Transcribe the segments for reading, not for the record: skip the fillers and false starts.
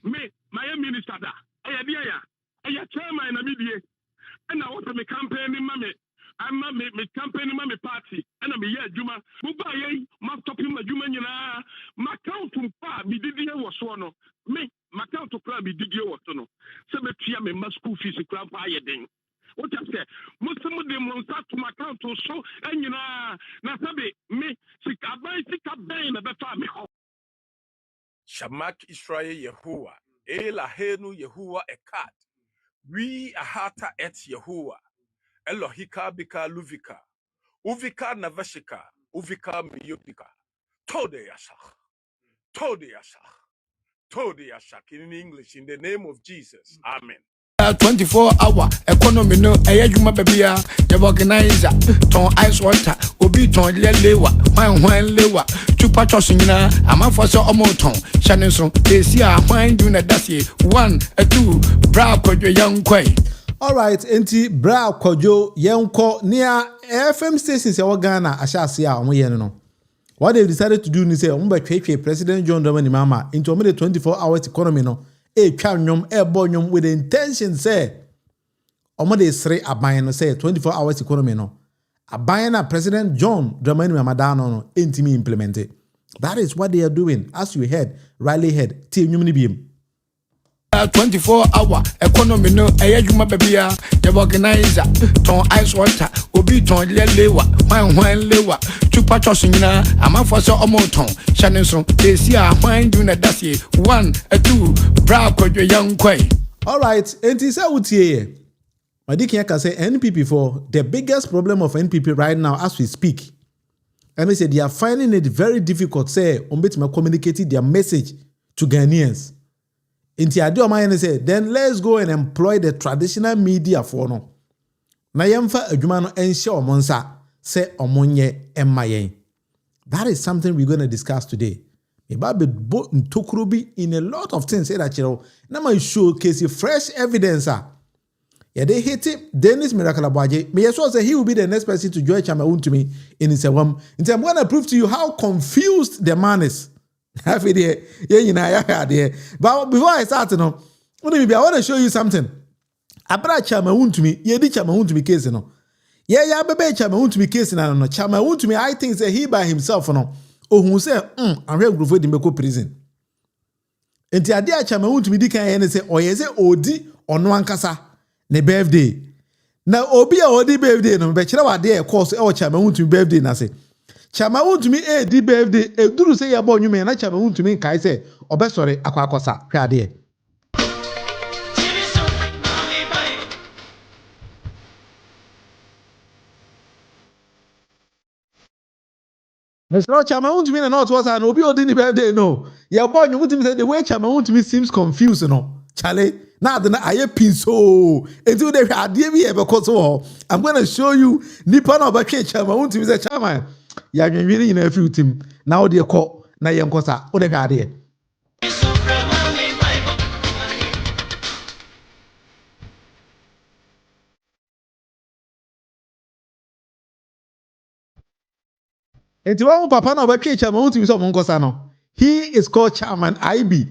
Me, my minister, I chairman in media, and I want to make campaign in Mammy. I'm me campaign in Mammy party, and I'm a Juma. Mubaye, must stop him a Juma. My count to be Didier was one. Me, my count to club be Didier was one. Cemetery, me must school fees a club higher thing. What I say, most of them won't start to my count to show, and Nasabi, me, sick a bicycle, a better me. Shamak Israel Yehovah, Elahenu Yehovah Ekat, we ahata et Yehovah, Elohika bika luvika, Uvika navashika, Uvika miyopika, Tode Yashak, in English, in the name of Jesus, Amen. 24-hour economy no eyadwuma babia the organizer ton ice water obi ton lewa hwan lewa chupa chos nyina amafo so omoton hyane so esi a hwan du na dasie 1 2 bra kodwe yankwai. All right, enti bra kodwo yenko near FM stations e Ghana ashase a omoye no. What they decided to do ni say ombetwetwe President John Dramani Mahama into the 24-hour economy no. Nyom with the intention say omode sre aban no say 24 hours economy no aban na President John Dramani Mahama no entimi implemented. That is what they are doing, as you heard, Riley head till nyum ni biem. 24-hour economy no eyadwuma babia the organizer ton ice water obi ton lewa hwan lewa chupa chos nyina amafo so omoton hyane so esi a hwan du na dasie 1 2 bra kodwe yankwai. All right, enti say utie Madikia can say NPP for the biggest problem of NPP right now as we speak. And they say they are finding it very difficult say to communicate their message to Ghanaians. Inti adi omayene say then let's go and employ the traditional media for no. Na yemfa adwuma no enhye omonsa say omonye emmayen. That is something we're going to discuss today. About Ntokrobi in a lot of things say that na my showcase fresh evidence. Yeah, they hit him. Dennis Miracle Aboagye. May as well say he will be the next person to join Chamaun to me in his one. And I'm going to prove to you how confused the man is. But before I start, I want to show you something. Abra Chamaun to me, ye di Chamaun to me case, no. Yeah, baby Chamaun to me case, no. Chamaun to me, I think that he by himself, no. Oh, who say, I'm real good in Beko prison. And the idea Chamaun to me, di can say, or ye say, Odi on one kasa, ne birthday. Now, Obi Odi birthday, no, but you know what they course, or Chamaun to me birthday, na say. Chamaun to me, di birthday, do say your boy, you may not Chamaun to me, Kai say, or best sorry, Aquacosa, Crade. Mr. Chamaun to me and not was an Obi Odini birthday, no. Your boy, you wouldn't say the way Chamaun to me seems confused, no. Charlie, now then I pin so until they had DV ever cause all. I'm going to show you Nippon of a cage Chamaun to me, the Chama. You're really in a few team. Now they call Nayam Cosa, or the guardian. And to our papa no cage Chamaun to me, some Cosano. He is called Chairman IB.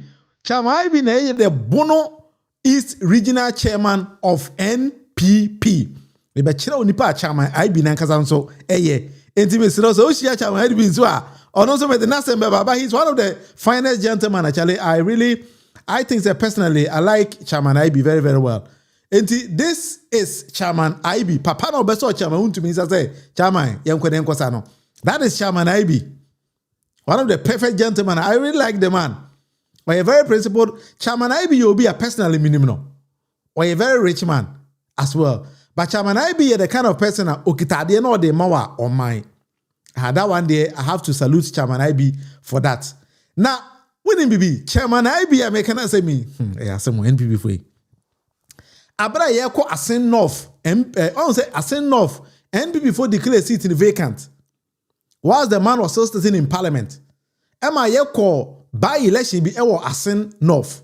Chairman Ibe na the Bono East Regional Chairman of NPP. We be chira onipa Chairman Ibe na nkasa nso enti mesiro so oshia Chairman Ibe nso a ono so me the nasembe baba. He's one of the finest gentlemen actually. I think that personally I like Chairman Ibe very very well. Enti this is Chairman Ibe. Papa no beso Chairman untumi say Chairman yenkwede nkosa no. That is Chairman Ibe. One of the perfect gentlemen. I really like the man. Or a very principled Chairman Ibe, you'll be a personally minimum. Or a very rich man as well. But Chairman Ibe is the kind of person that okitade no de mawa or mine. That one day I have to salute Chairman Ibe for that. Now, when NPP, Chairman Ibe, I can say me. Some NPP for you. Abra yeko Asen North. I say Asen North. NPP for declare seat in vacant. Whilst the man was still sitting in parliament. Emma yeko by election be ewo Asen North.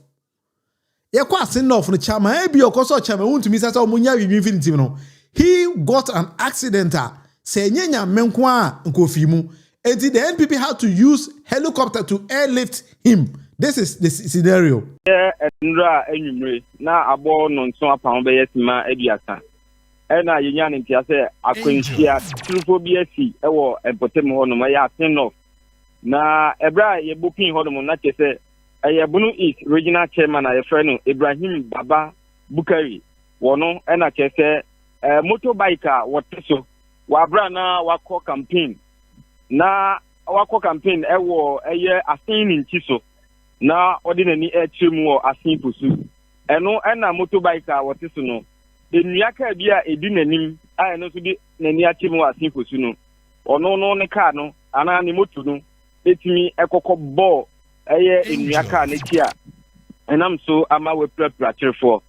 Yeko Asen North no Chairman Ibe okoso Chairman untumi sasa omunya bibi infinity no. He got an accident. Say nyenya menko a nkofi mu. And the NPP had to use helicopter to airlift him. This is the scenario. Yeah, na abo no nso apam be yesima aduasa. Na yenya ne ntia se akwanhia trufo bi asi ewo empotem ho no ya Asen North. Na ebra ye booking ho no na kese Bono East Regional Chairman a friend Ibrahim Baba Bukari wono na kese motorbiker woteso wa bra na wakọ campaign na wakọ campaign ewo Asen nchiso na ordinary etrem wo Asen posu eno na motorbiker woteso no enuaka bia edi nanim a eno so di nani akyem wo Asen posu no ono no ne car no ana ne moto no etimi ekokọ ball enuaka ne kia enam so ama we prepare for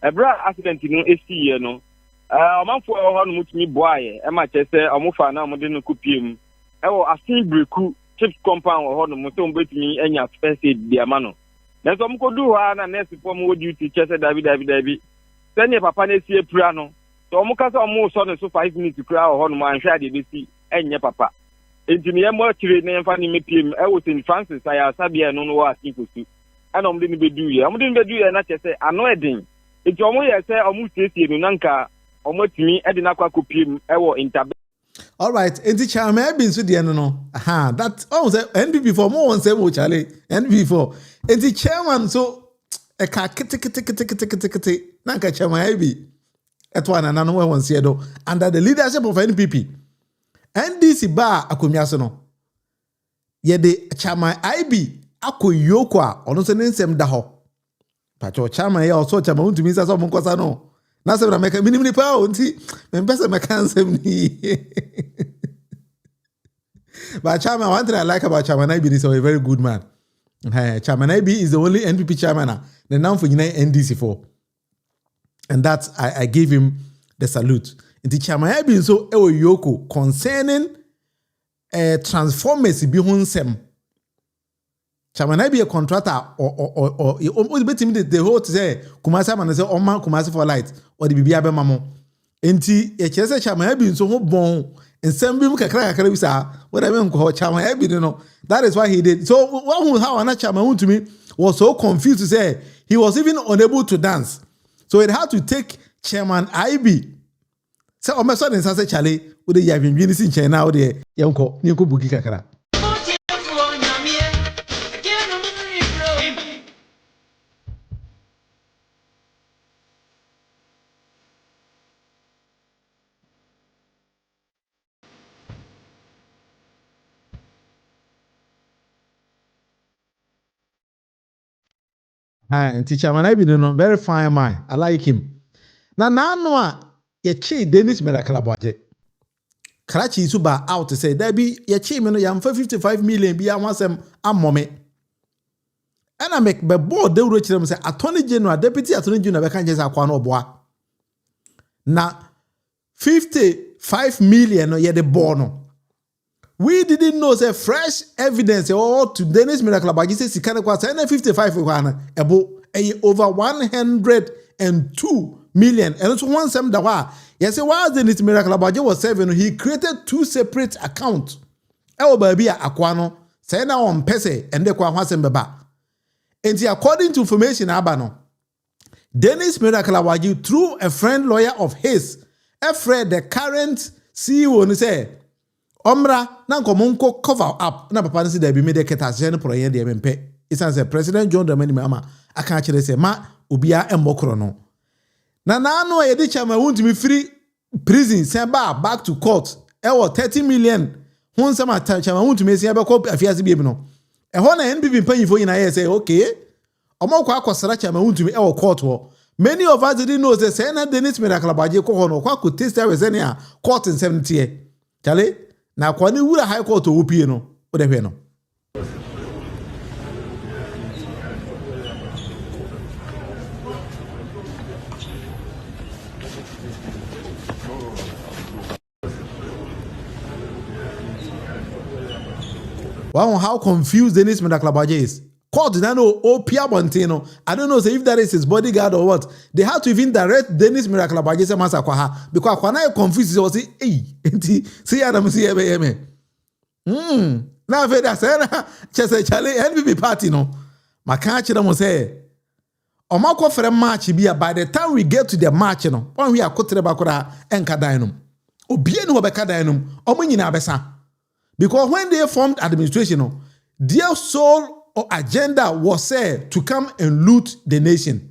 ebra accident no esi no omanfo ho no mutumi boaye e ma chese omofa na omode no kopiem ewo Asen breku chips compound ho no muto mbetumi enya first aid dia ma no na so mkodu ha na nurse form wo duty chese dabi sene papa na esi epura no so omukasa omo so no so 5 minutes kura ho no anhwe ade besi enye papa entimi ye mo kire na emfa ni mepiem ewo St Francis aya sabia no no Asen posu ana omde ni bedu ye na chese ano edin enti omo ye se omo tiesie no nanka omotimi edina kwa kopiem ewo interbe. All right, enti Chairman Ibe nso de no. That say NPP for more one say mo chale NPP for enti chairman so e ka kete nanka Chairman Ibe etwa na no we won say do under the leadership of NPP NDC ba akomia so no ye de Chairman Ibe akoyoko a ono se nsem da ho pacho Chairman ya so Chairman untumi sa so mo nkosa no na se na meka minimum pa onti mpesa meka nsem ni. But Chairman, one thing I like about Chairman Ibe is a very good man. Chairman Ibe is the only NPP chairman the now for United NDC for. And that I give him the salute. And the Chairman Ibe so ewo yoko concerning transformers bi hunsem. Chairman Ibe a contractor or the whole say Kumasi man say Oma Kumasi for light or the Bibi Abemamo. Enti e chese Chairman Ibe so ho bon ensem bi mu kakra bisa what I mean ko Chairman Ibe no. That is why he did. So how another Chairman to me was so confused to say he was even unable to dance. So it had to take Chairman Ibe. So o me so den say chale wo de ya dwinwi ni sin chen na wo de yenko ni ko buki kakra. And Chairman Ibe no very fine man. I like him. Na no a ye chi Dennis Miracle Aboagye. Karachi su ba out to say there be ye chi me no yam 55 million bi awasem amome. And I make be board de wuro kire say Attorney General, Deputy Attorney General be kan je say akwa no oboa. Na 55 million no ye de board no. We didn't know say fresh evidence to Dennis Miracle Aboagye say sikane kwa say 55 kwa ebo over 102 million. And so one sem da wa yes while Dennis Miracle Aboagye was serving, he created two separate accounts. Ewo ba bia akwa no say na on pese ende kwa hwasem beba. And according to information abano, Dennis Miracle Aboagye through a friend lawyer of his, Fred, the current CEO, and say, Omra, na nko cover up, na papa nsi da bi made ketasyen proye de mempe. Isan say President John Dramani Mahama aka kire say ma obia embokro no. Na no e di chama wuntimi free prison send back to court. E wo 30 million. Hun sama chama wuntimi se be ko afiase bi no. E ho na NPP mpanyifo nyina ye say okay. Omo kwa akosara chama wuntimi e wo court ho. Many of us didn't know say na Dennis Miracle Aboagye ko ho no kwa ko taste we say na court in 70. Chale na kwa ni wura high court opie no o de hwe no. Wow, how confused Dennis Miracle Aboagye is. Court didn't know Opia Bontino. I don't know if that is his bodyguard or what. They had to even direct Dennis Miracle Aboagye say masa kwa ha because when I confused he was say see Adam see ebe na fe da say na chese chale NPP party no. Maka kire mo say omako frɛ match bi by the time we get to the match no on we akotre bakora enka dan no. Obie no obeka dan no. Omo nyina abesa. Because when they formed administration, their sole agenda was said to come and loot the nation.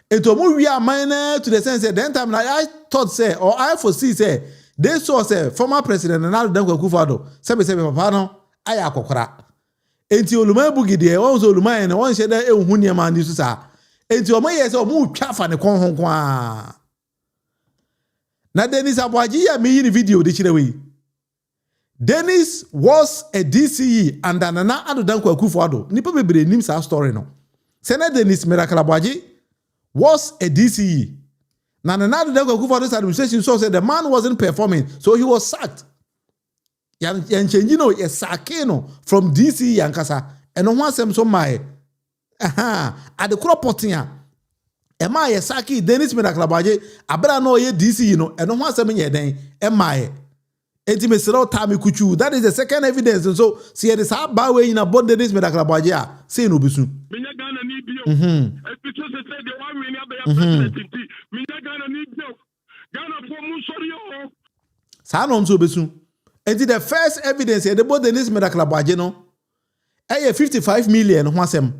And to move we are minor to the sense that then time I thought say or I foresee say they saw say former president Nana Dankwa Akufo-Addo say papa no aya akokora. Enti oluma bugi de won so oluma en won hye da ehun ne ma ni so sa. Enti omo ye say omo twa fa ne kon hon kwa. Na Dennis Aboagye ya me yin video de kire we. Dennis was a DCE under Nana Dankwa Akufo-Addo. Nipa bebre nim sa story no. Senator Dennis Miracle Aboagye was a DCE. Nana Dankwa Akufo-Addo's administration said the man wasn't performing, so he was sacked. Yan change no ye sake no from DCE yankasa. Eno ho asem so mai. At the crop potia. Ema ye sake Dennis Miracle Aboagye abra no ye DCE no. Eno ho asem ye den ema that is the second evidence. And so, see, it is how bad way in a bond Dennis Miracle Aboagye say no bisu. So bisu. And the first evidence the bond Dennis Miracle Aboagye no. 55 million wasem.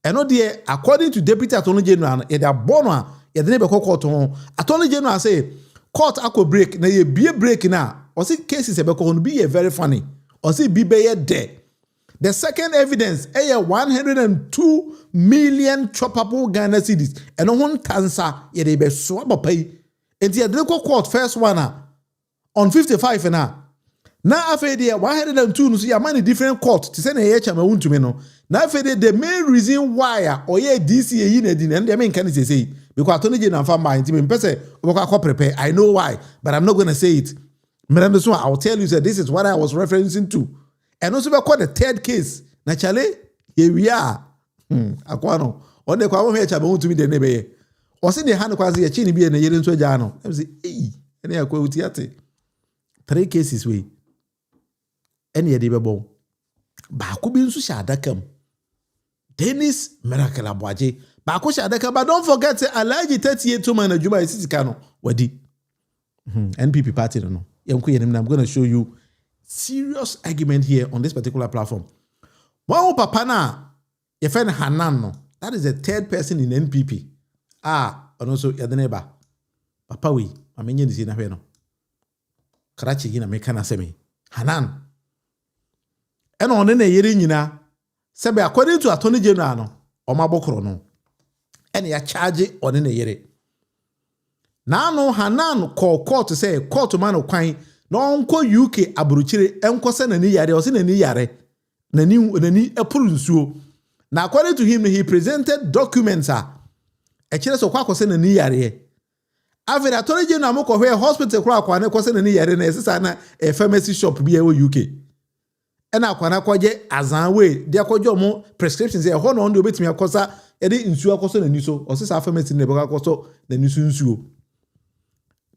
And no dear, according to Deputy Attorney General, it a bono, it never court on. Attorney General say court ako break na ye be break na. Or see cases going to be very funny. Or see be there. The second evidence, 102 million choppable Ghana cedis. And on Tansa, ye they be swap pay. And the Adreko court first one on 55 na. Now after the 102 no see a many different court to send a chama won to me no. Now after the main reason why or ye DC yin and the main can say because Attorney General fan my team person prepare. I know why, but I'm not going to say it. I'll tell you that this is what I was referencing to. And also we call the third case. Naturally, here we are. Akwano. On the kwa me chaba to me the nebe. O se the hand kwazi ya chini bi na yere nso ja no. I say, "Eh, ene akwa utiate." 3 cases we. Ene ye de bebo. Ba ko bi nso sha adakam. Dennis Miracle Aboagye. Ba ko sha adakam, but don't forget say Alhaji 38 man adwuma isitika no wadi. NPP party no. I'm going to show you serious argument here on this particular platform. One papa na your friend Hanan no. That is the third person in NPP. And also your neighbor. Papa we, I'm in the na no. Karachi gina me kana semi. Hanan. And on the yeri nyina. Sebe according to Attorney General no. Omabokro no. And ya charge on the yeri. Now no Hanan call court to say court man okwan no onko UK aburuchire enko se nani yare o se nani yare nani epuru nsuo. Now according to him he presented documents e kire so kwa se nani yare. After Attorney General mo ko hwe hospital kura kwa ne ko se nani yare na esisa na a pharmacy shop bi e UK. E na kwa na kwaje azan we de akwaje mo prescriptions e ho no ndo betimi akosa e de nsuo akoso nani so o se sa pharmacy ne be akoso nani so nsuo.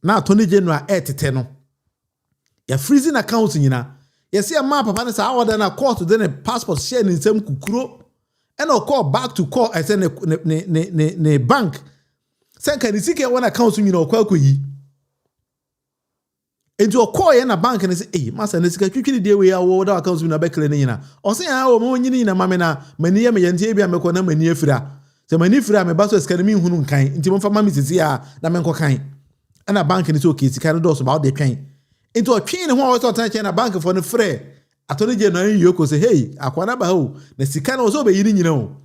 Na Attorney General etete no ya freezing account nyina ya see ma papa ne sa order na court de ne passport share ni nsem kukuro and I'll call back to call I said ne bank. Send can you see one account you know yi. Into a call in a bank and say, hey, master, this guy quickly deal with our order accounts in a back lane. Or say, oh, money in a mamma, many a million tabia, me cona many fra. So many fra, my basso academy who kind, into one for mammy is here, that man kind. And a bank is okay, it's kind of does about the kind. Into a chain and one was a bank for the fray. I told you, Yoko say, hey, I can't about the Sican was over eating, you know.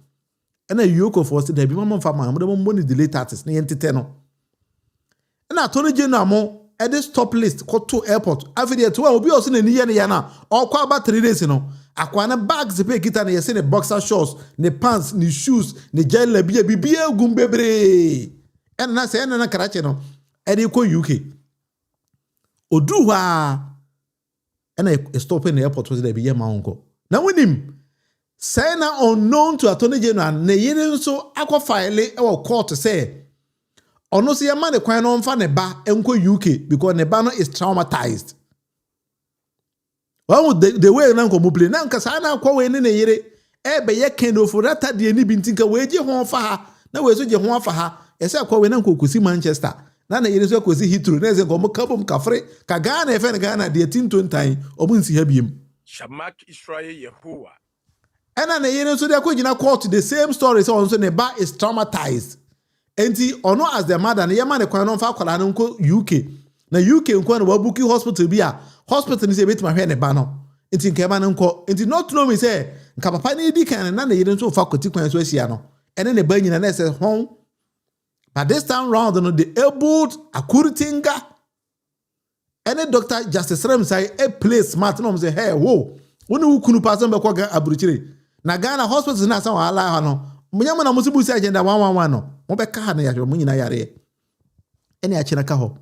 And a Yoko for the Bimam for my money delay taxes, near Titano. And I told you, no at this top list, called to airport. After the 2 will be also in the Yana, or quite about 3 days, you know. I can't bags the pay kit and you see the boxer shorts, the pants, the shoes, the gel, be a gumbebre. And I say, and I caracheno, and you call UK. Oduwa. And I stop in the airport was the be my uncle. Now with him, say now unknown to Attorney General, ne yen so aqua file or court to say. Ono si yama ne kwan no mfa ne ba enko UK because ne ba no is traumatized. Well, the way na nko mobile na nka sa na akwa we ne yere e be ye kendo for that de ni bintinka we je ho fa ha na we so je ho fa ha e se akwa we na nko kosi Manchester na na yere so kosi Heathrow na ze nko kabom kafre ka Ghana e fe ne Ghana de tintontan obu nsi ha biem Shamak Israel Yehowa. Ena na yere so de akogina court the same story so on so ne ba is traumatized. Enti ono as the mother na yema ne kwan no fa kwala no nko UK na UK nko na wabuki hospital bia hospital ni se betima hwe ne ba no enti nkema no nko enti not know me say nka papa ni di kan na yire nso fa kwati kwan so asia no ene ne ba nyina na say hon but this time round no the able akuritinga ene doctor justice rem say a place smart no say hey wo woni ukunu person be kwa aburuchire na Ghana hospital na san wala ha no munyama na musibu si agenda 111 no mo be ka na ya mo nyina yare ene a chira ka ho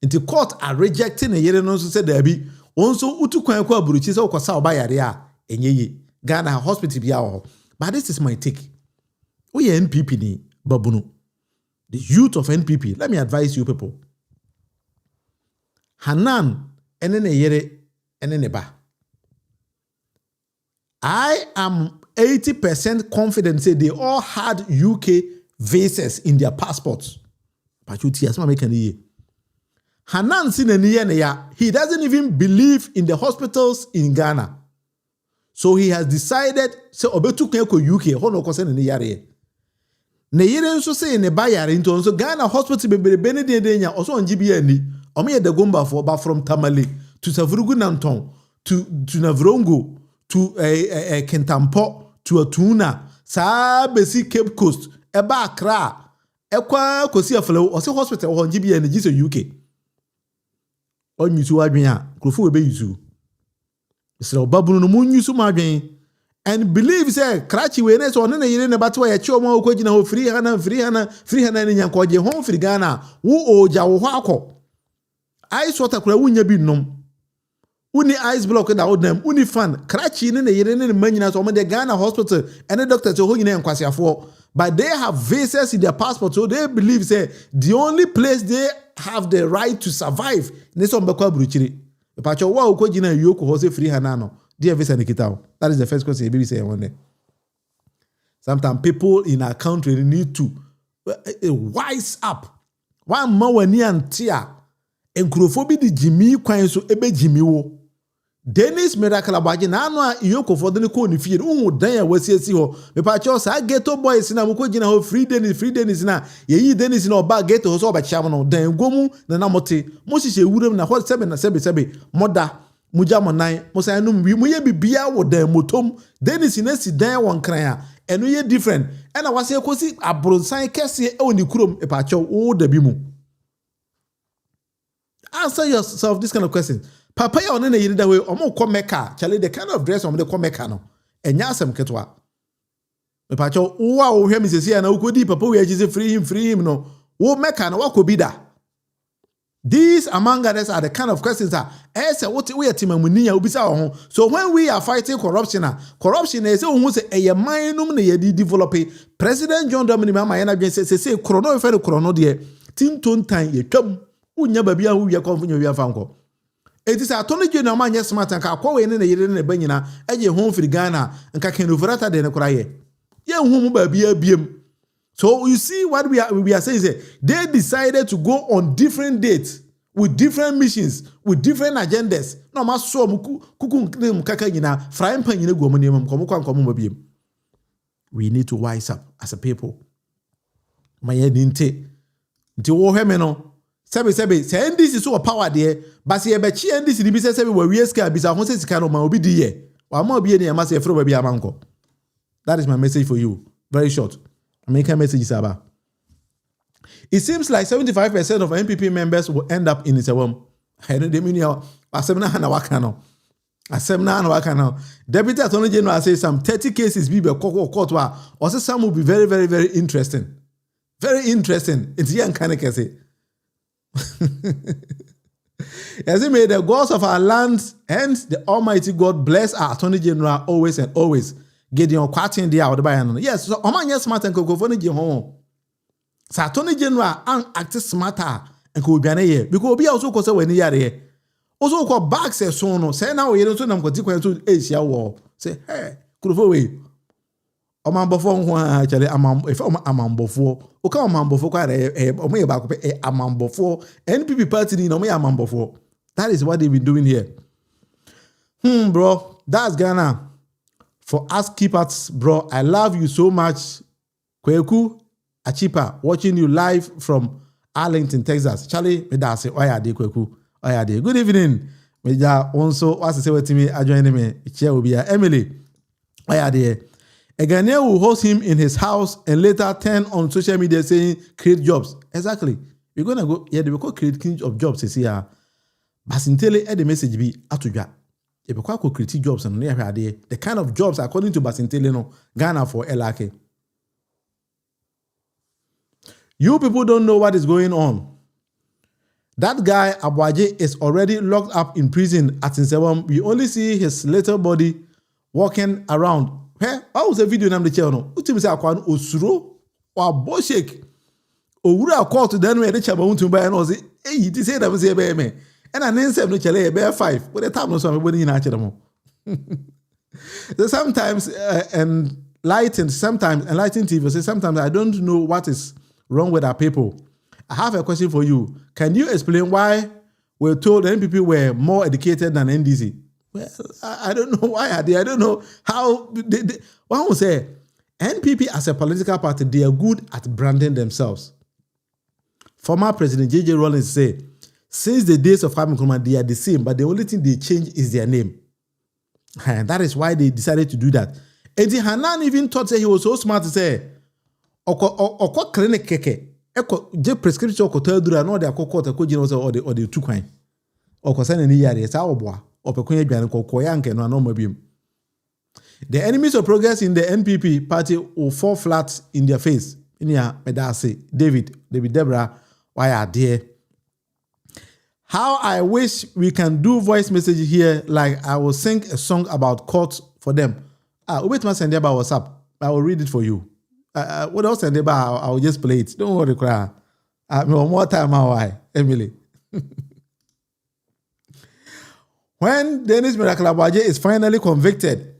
nti court are rejecting e yere no so say da bi onso utu kwan kwa buruchi say okosa oba yare a enyeyi Ghana hospital bia ho but this is my take we NPP ni babunu the youth of NPP let me advise you people Hanan ene ne yere ene ne ba I am 80% confident say they all had UK visas in their passports. But you see, Hanan he doesn't even believe in the hospitals in Ghana. So he has decided say obetu ko UK hono ko se ne yare. Ne yere nso say ne ba yare nto nso Ghana hospital bebrebe ne de nya oso onjibia ni. Omo ye de gomba for ba from Tamale to Savurugu Nanton to Navrongo to Kentampo to Atuna sa besi Cape Coast eba Accra ekwa kosi afle o se hospital ho ngibia ne gise UK onyusu adwen a krofo we be yusu isra obabunu no munyusu madwen and believe say krachi we ne so ne yire ne batwa ya chioma okogina ho free hana ne nyanko je ho free Ghana wo oja wo ho akọ ice water kura wunya bi nom uni ice block da odam uni fan krachi ne yire ne manyina so de Ghana hospital and the doctor so ho nyina enkwasiafo but they have visas in their passport so they believe say the only place they have the right to survive ne so mbekwa buruchiri pacho wa okogina yoko ho se free hana no dear visa nikitao that is the first question baby say one day sometimes people in our country need to wise up one mawani antia enkrofo di jimi kwan so ebe jimi wo Dennis Miracle Aboagye na anu a yoko for the ko ni fie hu dan ya wasiasi ho me pa cho sa ghetto boys na mko gina ho free Dennis na yeyi Dennis na oba ghetto ho so oba chiam no dan gomu na namote mo hihye wuram na ho sebe moda muja monan mo say no mu ye bibia wo dan motom Dennis na si dan won kran a eno ye different na wase kosi abronsan kese e oni kurom e pa cho wo da bi mu. Answer yourself this kind of question. Papa ya one na yiri da we omo ko meka chale the kind of dress omo de ko meka no enya asem ketwa me pa cho wo wo hwe mi sesi na ukodi papa we agize free him no wo meka no wakobi da. These among others are the kind of questions that say what we atimamuni ya obisa ho. So when we are fighting corruption is say who say e manum na ye develop President John Dramani Mahama ya na dwen say krono fe krono de tintontan ye twam unya babia hu ye konfunyo wi afanko. It is a Tony General man, yes, Martin, Kakwa, and the Yere Banyina, and your home for Ghana, and Kakan Uvrata de Koraye. Yeah, whom baby BM. So you see what we are saying is they decided to go on different dates with different missions, with different agendas. No mas so kuku kaka nyina frying pan nyina go money komo. We need to wise up as a people. My ninte. Nti wo hweme no. Sebe say NDC so power there, but say be chi NDC di bi say we we ska bi sa ho say sika no ma obi di ye. Wa ma obi e ma say fro ba bi amanko. That is my message for you. Very short. American message is about. It seems like 75% of NPP members will end up in Isawam. I don't mean you. Deputy Attorney General says some 30 cases be court or some will be very, very, very interesting. Very interesting. It's young kind of case. As he made the gods of our land and the Almighty God bless our Attorney General always and always. Gideon Kwatin dia or the bayan. Yes, so Oman smart and go for the home. So Attorney General and act smarter and could be an year because be also cause when year. Also called back says so no. Say now you don't know consequence to Asia war. Say, hey, could away. Oman before actually if I'm before, o come man before quite a me back a man before NPP party no me a man before. That is what they've been doing here. Bro, that's Ghana. For us keepers, bro, I love you so much. Kweku Achipa, watching you live from Arlington, Texas. Charlie, me da say, oya de Kweku, oya de. Good evening. Me ja also what's say with me? I join me. Chair will be Emily. Oya de. A Ghanaian will host him in his house and later turn on social media saying create jobs. Exactly. We're gonna go. Yeah, they will call create of jobs. You see, Basintele had the message be atuja. If you create jobs and the kind of jobs according to Basintele no Ghana for LRK. You people don't know what is going on. That guy Aboagye is already locked up in prison at Nsewam. We only see his little body walking around. Hey, how was the video nam the channel? Utim say akwan osuro or boshek. Owura court then we the chaba untu buy and say, hey, it is say that say be me. And an insect no chale bear 5. But the time no so everybody in actually. So sometimes enlightened TV say sometimes I don't know what is wrong with our people. I have a question for you. Can you explain why we're told that NPP were more educated than NDC? Well, I don't know why. I don't know how. One will say NPP as a political party, they are good at branding themselves. Former President J.J. Rawlings said, since the days of Kwame Nkrumah, they are the same, but the only thing they change is their name. And that is why they decided to do that. Eddie Hanan even thought that he was so smart to say, Oko clinic keke, Eko prescription ko tedura no de akoko ko jino or the two kwan. Oko send ni yare sa obwa, opekun aduane ko koyanke no no mabim. The enemies of progress in the NPP party will fall flat in their face. Inia medase, David Deborah, why are there? How I wish we can do voice message here, like I will sing a song about court for them. Wait, my send about WhatsApp. I will read it for you. What else send about? I will just play it. Don't worry, cry. One more time, why, Emily? When Dennis Miracle Aboagye is finally convicted,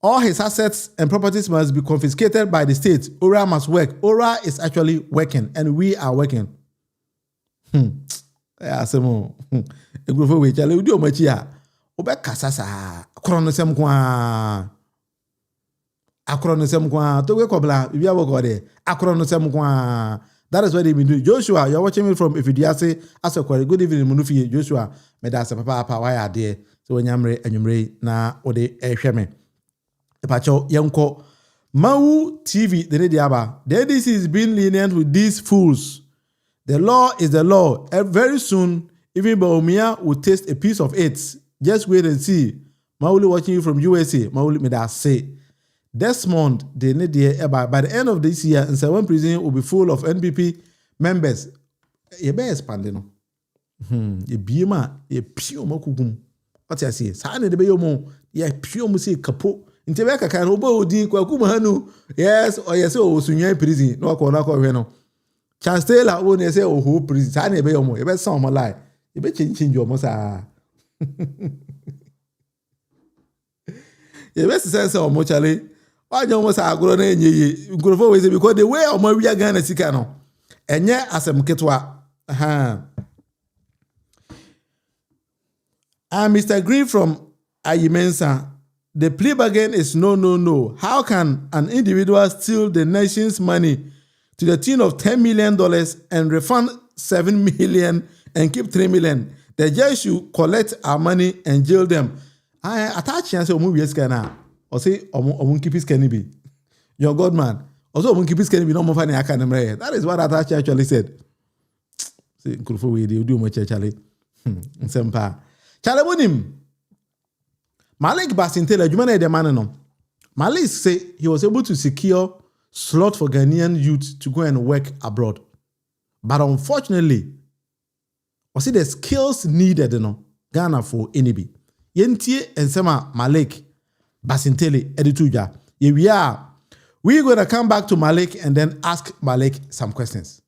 all his assets and properties must be confiscated by the state. Ora must work. Ora is actually working, and we are working. Asemo egrofo we chale udi omachi a obekasa sa akronosem kwa to we kobla bibia bogode akronosem kwa. That is what they been doing. Joshua, you're watching me from Ifidiase as a query. Good evening Munufi Joshua. Me da se papa why are there so enyamre enwumre na ode ehweme epacho yenko Mau TV the diaba. The ADC is being lenient with these fools. The law is the law. Very soon, even Baumia will taste a piece of it. Just wait and see. Mauli watching you from USA. Mauli made us say. Desmond, by the end of this year, Nsewam prison will be full of NPP members. You better expand, no. You be you pure mokugum. What I say? Sane de beyomo. You pure musi kapo. Intebeka kan obo odi kwa kumanu. Yes, or yes, o sunya prison. No akona ko hwe no. Chance Taylor won't say, oh, who prison, I be your best song, my life. You bet change your mosa. You best say so much, Ali. Why don't we say agro na enye nkurofo we say because the way omo wi Ghana sika no enye asem ketwa Mr. Green from Ayimensa, the plea bargain is no. How can an individual steal the nation's money to the tune of $10 million and refund $7 million and keep $3 million? The judge should collect our money and jail them. I attach and say, or say, keep his canny be. Your God man. Also, keep his canny be no more funny. That is what Attach actually said. Say, we do much, Charlie. Sempa. Charlie Bonim. Malik Basintele, you man the man no. Malik say he was able to secure slot for Ghanaian youth to go and work abroad. But unfortunately, was it the skills needed Ghana for NB? Yentie and Sema Malik Basintele edituja. Here we are. We're going to come back to Malik and then ask Malik some questions.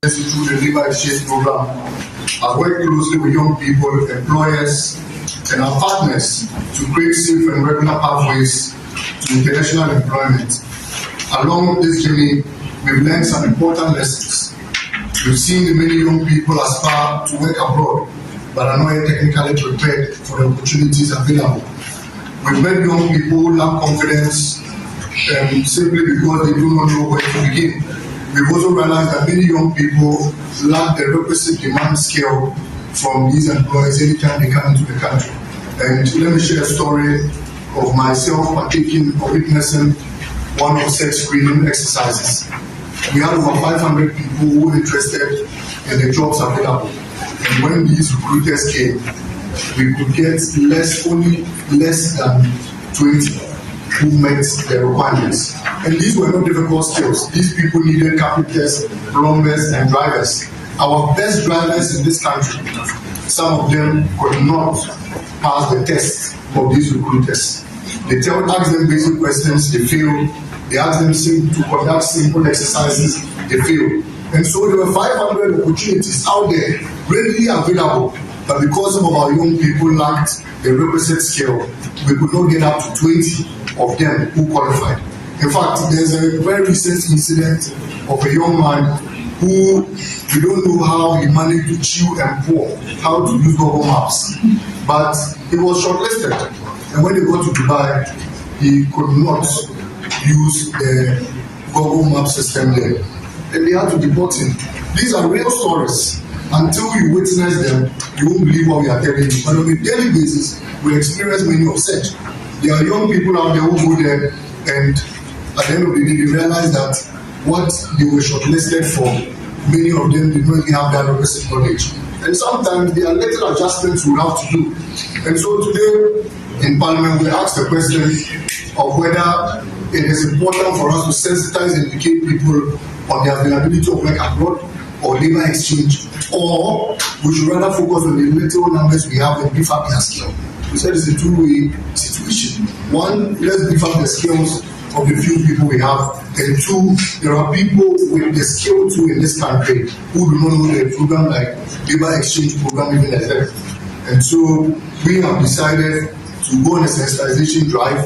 Through the Labor Exchange Program, I work closely with young people, employers, and our partners to create safe and regular pathways to international employment. Along this journey, we've learned some important lessons. We've seen the many young people aspire to work abroad, but are not yet technically prepared for the opportunities available. We've met young people who lack confidence simply because they do not know where to begin. We've also realized that many young people lack the requisite demand scale from these employers anytime they come into the country. And let me share a story of myself partaking or witnessing one of such screening exercises. We had over 500 people who were interested in the jobs available. And when these recruiters came, we could get only less than 20 who met the requirements. And these were not difficult skills. These people needed carpenters, plumbers, and drivers. Our best drivers in this country, some of them could not pass the test of these recruiters. They ask them basic questions, they failed. They ask them to conduct simple exercises, they failed. And so there were 500 opportunities out there readily available, but because some of our young people lacked the requisite skill, we could not get up to 20 of them who qualified. In fact, there's a very recent incident of a young man who we don't know how he managed to chew and pour, how to use Google Maps. But he was shortlisted. And when he got to Dubai, he could not use the Google Map system there. And they had to deport him. These are real stories. Until you witness them, you won't believe what we are telling you. But on a daily basis, we experience many of such. There are young people out there who go there and at the end of the day, they realize that what they were shortlisted for, many of them did not even have that requisite knowledge. And sometimes there are little adjustments we have to do. And so today in Parliament, we asked the question of whether it is important for us to sensitize and educate people on the availability of work abroad or labor exchange, or we should rather focus on the little numbers we have and beef up their skill. We said it's a two-way situation. One, let's beef up the skills of the few people we have, and two, there are people with the skill too in this country who do not know the program like labor exchange program even exists. And so we have decided to go on a sensitization drive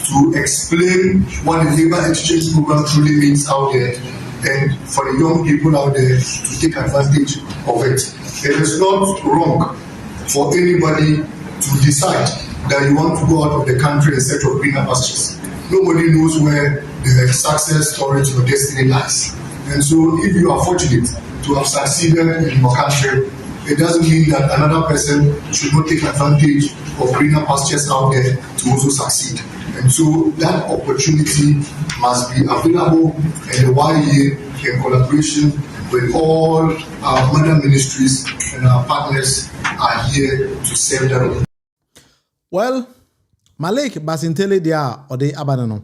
to explain what the labor exchange program truly means out there, and for the young people out there to take advantage of it. It is not wrong for anybody to decide that you want to go out of the country in search of greener pastures. Nobody knows where the success story to your destiny lies. And so if you are fortunate to have succeeded in your country, it doesn't mean that another person should not take advantage of greener pastures out there to also succeed. And so that opportunity must be available, and the YEA, in collaboration with all our mother ministries and our partners, are here to serve that. Well, Malik Basintele dia or the Abanano.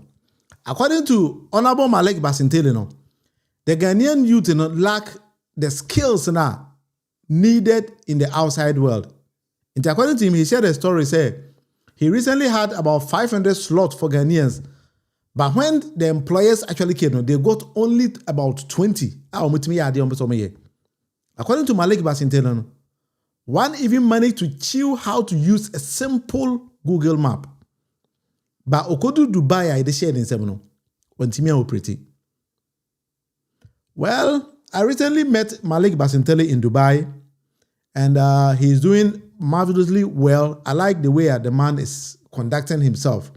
According to Honorable Malik Basintele, no, the Ghanaian youth lack the skills now needed in the outside world. And according to him, he shared a story, say he recently had about 500 slots for Ghanaians, but when the employers actually came, they got only about 20. According to Malik Basintele, one even managed to chew how to use a simple Google map. But Okodu Dubai, I share in Semono. When Timia operate. Well, I recently met Malik Basintele in Dubai, and he's doing marvelously well. I like the way the man is conducting himself.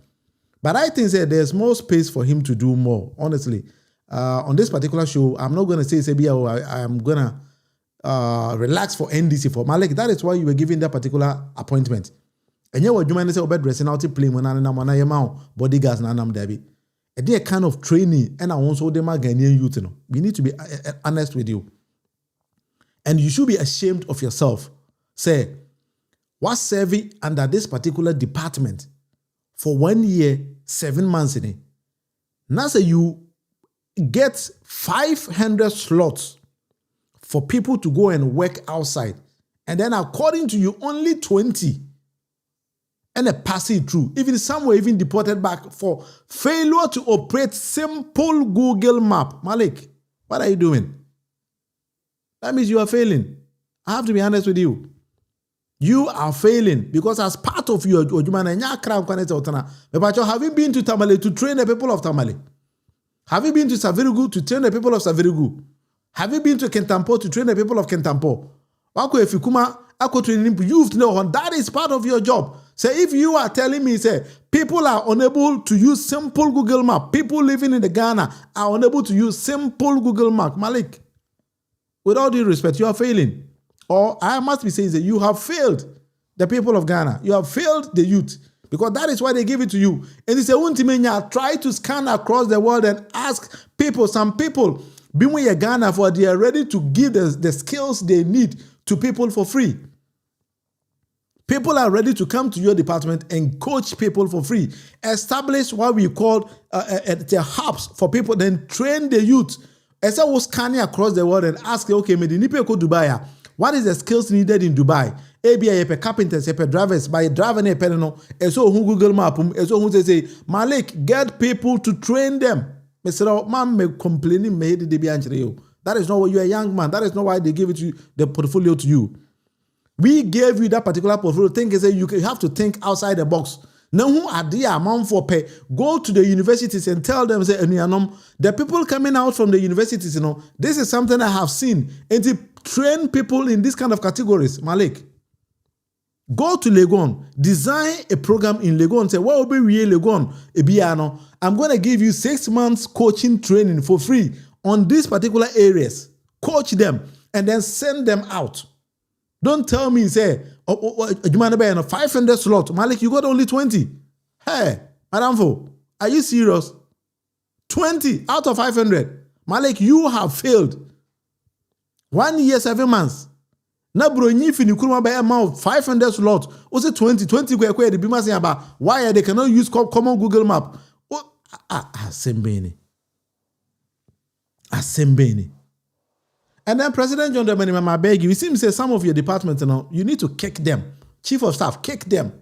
But I think that there's more space for him to do more, honestly. On this particular show, I'm not going to say, I'm going to relax for NDC for Malik. That is why you were given that particular appointment. And you were doing dressing out to play when I'm bodyguards and I'm Debbie. A day kind of training, and I also them Ghanaian youth. You know, we need to be honest with you, and you should be ashamed of yourself. Say, what's serving under this particular department for 1 year, 7 months in it. Now say you get 500 slots for people to go and work outside, and then according to you, only 20. And a pass it through. Even some were even deported back for failure to operate simple Google map. Malik, what are you doing? That means you are failing. I have to be honest with you. You are failing because as part of your have you been to Tamale to train the people of Tamale? Have you been to Savirigu to train the people of Savirigu? Have you been to Kentampo to train the people of Kentampo? You've known that is part of your job. So if you are telling me, say, people are unable to use simple Google Map, people living in the Ghana are unable to use simple Google Map, Malik, with all due respect, you are failing. Or I must be saying that you have failed the people of Ghana. You have failed the youth because that is why they give it to you. And it's a try to scan across the world and ask people, some people, being with Ghana for they are ready to give the skills they need to people for free. People are ready to come to your department and coach people for free. Establish what we call the hubs for people, then train the youth. As I was scanning across the world and ask, okay, Dubai, what is the skills needed in Dubai? ABA, carpenters, drivers, by driving a penano, and so who Google Map, and so who say, Malik, get people to train them. Mr. Man may complaining, made the Bianchi. That is not why you're a young man. That is not why they give it to you, the portfolio to you. We gave you that particular portfolio. Think is that you have to think outside the box. Now, who are the amount for pay? Go to the universities and tell them, say, the people coming out from the universities, this is something I have seen. And to train people in this kind of categories, Malik. Go to Legon, design a program in Legon. Say, what will be real Legon? I'm going to give you 6 months coaching training for free on these particular areas. Coach them and then send them out. Don't tell me, say, you might be in a 500 slot. Malik, you got only 20. Hey, Madam Fo, are you serious? 20 out of 500. Malik, you have failed. 1 year, 7 months. Na bro, if you could buy amount 500 slots, was it 20 kwe the bima saying about why they cannot use common Google Map. Asembeni. And then President John Dramani Mahama beg you, it seems that some of your departments, you need to kick them. Chief of Staff, kick them.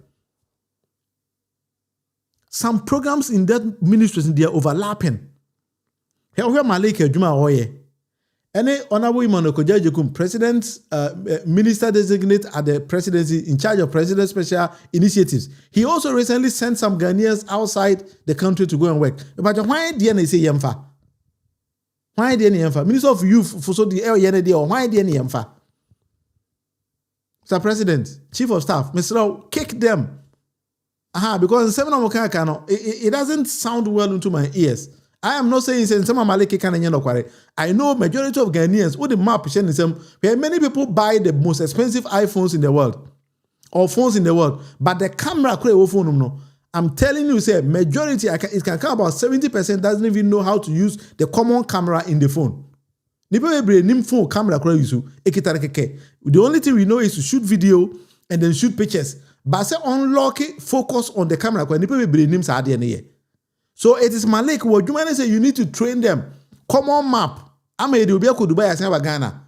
Some programs in that ministries, they are overlapping. Here Malik Juma Oye. Any honorable Imano Kojajukum, President, Minister designate at the presidency in charge of President Special Initiatives. He also recently sent some Ghanaians outside the country to go and work. But why didn't they say Yemfa? Why didn't Yemfa? Minister of Youth for so the LND or why didn't Yemfa? Mr. President, Chief of Staff, Mr. Kick them. Because it doesn't sound well into my ears. I am not saying some Maliki can. I know majority of Ghanaians who the map where many people buy the most expensive iPhones in the world or phones in the world, but the camera phone no. I'm telling you, say majority it can come about 70% doesn't even know how to use the common camera in the phone. Phone camera the only thing we know is to shoot video and then shoot pictures. But say unlock it, focus on the camera. So it is Malik. What you say you need to train them. Common map. I'm a Dubai as Ghana.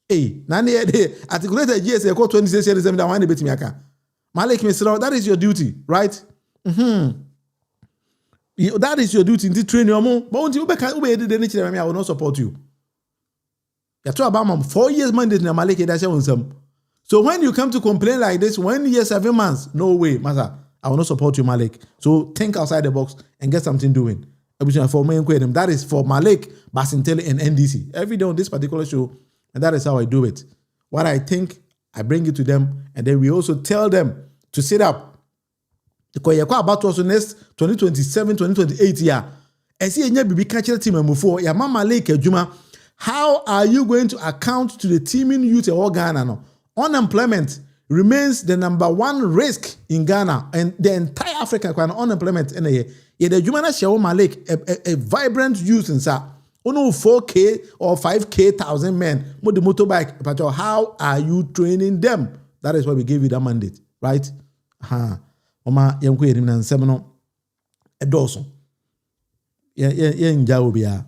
Hey, Nani articulated GSA code 26 years that one bit miaka. Malik, Mr. That is your duty, right? That is your duty to train your mom. But you I will not support you. You talk about 4 years mandate na Malik. So when you come to complain like this, 1 year, 7 months, no way, Master. I will not support you, Malik. So think outside the box and get something doing. For me, that is for Malik, Basintele, and NDC. Every day on this particular show, and that is how I do it. What I think, I bring it to them, and then we also tell them to sit up. Because you're about to also next 2027, 2028 year. I see a baby catcher team before. Yeah, Mama Lake Juma. How are you going to account to the teeming youth of Ghana? No? Unemployment remains the #1 risk in Ghana and the entire Africa. Unemployment in a year. Yeah, the Juma Shaw Malik, a vibrant youth in sa. Ono 4K or 5K thousand men with the motorbike. But how are you training them? That is why we gave you that mandate, right? Oma yanku yerim na nsem no edoso. Ye nja obia.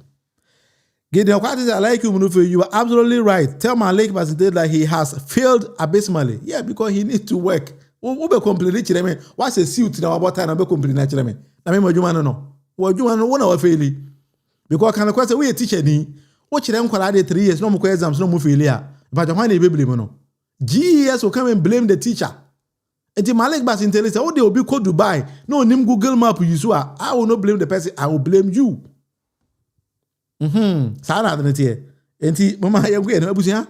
Gideon Kwati, I like you are absolutely right. Tell my Lake Basinte that he has failed abysmally. Yeah, because he needs to work. Who be complaining to them? What's a suit now about time? Be complaining to them. Na me modwuma no. Modwuma no wona wa faili. Because can question we teacher ni. Wo kire nkwala de 3 years no mo exams no mo faili a. But why na be blame no? GES will come and blame the teacher. And the Malik Basinte say, "Oh, they will be called Dubai. No, nim Google Map you so I will not blame the person. I will blame you." Sana adene tie. Enti mama yangu e no abusia.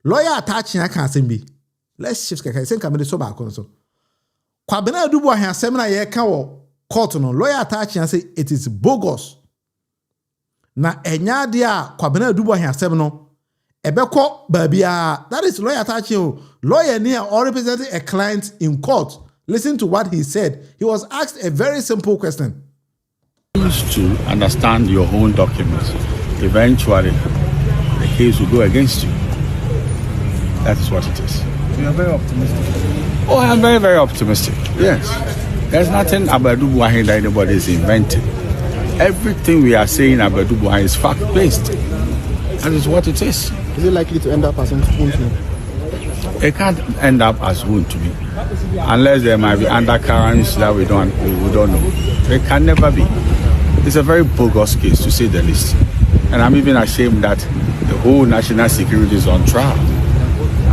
Lawyer attaching aka asem bi. Let's shift kaka sen kamede so ba so. Kwabena adubu ahan asem na ye ka wo court no. Lawyer attaching say it is bogus. Na enya de a kwabena adubu ahan asem no. Ebeko babia. That is lawyer attaching. Lawyer near or representing a client in court. Listen to what he said. He was asked a very simple question. To understand your own documents, eventually the case will go against you. That is what it is. You are very optimistic. Oh, I am very, very optimistic. Yes. There's nothing about Aboagye that anybody is inventing. Everything we are saying about Aboagye is fact-based. That is what it is. Is it likely to end up as wound to me? It can't end up as wound to me. Unless there might be undercurrents that we don't know. It can never be. It's a very bogus case, to say the least. And I'm even ashamed that the whole national security is on trial.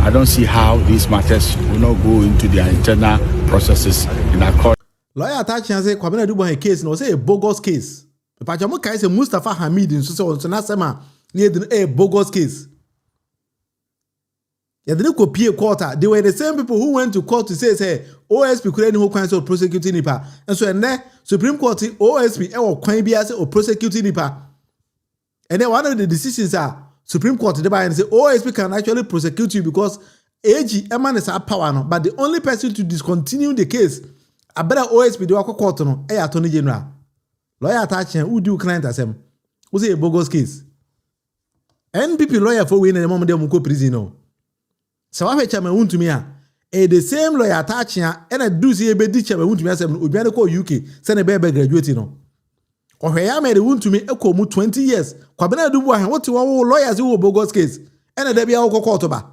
I don't see how these matters will not go into their internal processes in accord. Lawyer attaching and say, Kwabena Dubois case, no, say a bogus case. But Jamuka is a Mustafa Hamid in Susana near a bogus case. Yeah, they didn't copy a quarter. They were the same people who went to court to say, OSP couldn't hold counsel of prosecuting Nipa. And so, and then Supreme Court, OSP, or Queen Bias or prosecuting Nipa. And then one of the decisions are Supreme Court, and say, OSP can actually prosecute you because AG, Eman is a power, no, but the only person to discontinue the case, I better OSP do a court, no, a attorney general. Lawyer attaching, who do client as him? Who's a bogus case? NPP lawyer for winning the moment they will prison, no. So I chairman won to me the same lawyer attaching and a do see a bedi chairman won to me as Obiano ko UK send a baby graduate no. Or where made won to me echo mu 20 years. Kwabena do what you want lawyers who bogus case and a debia ko court ba.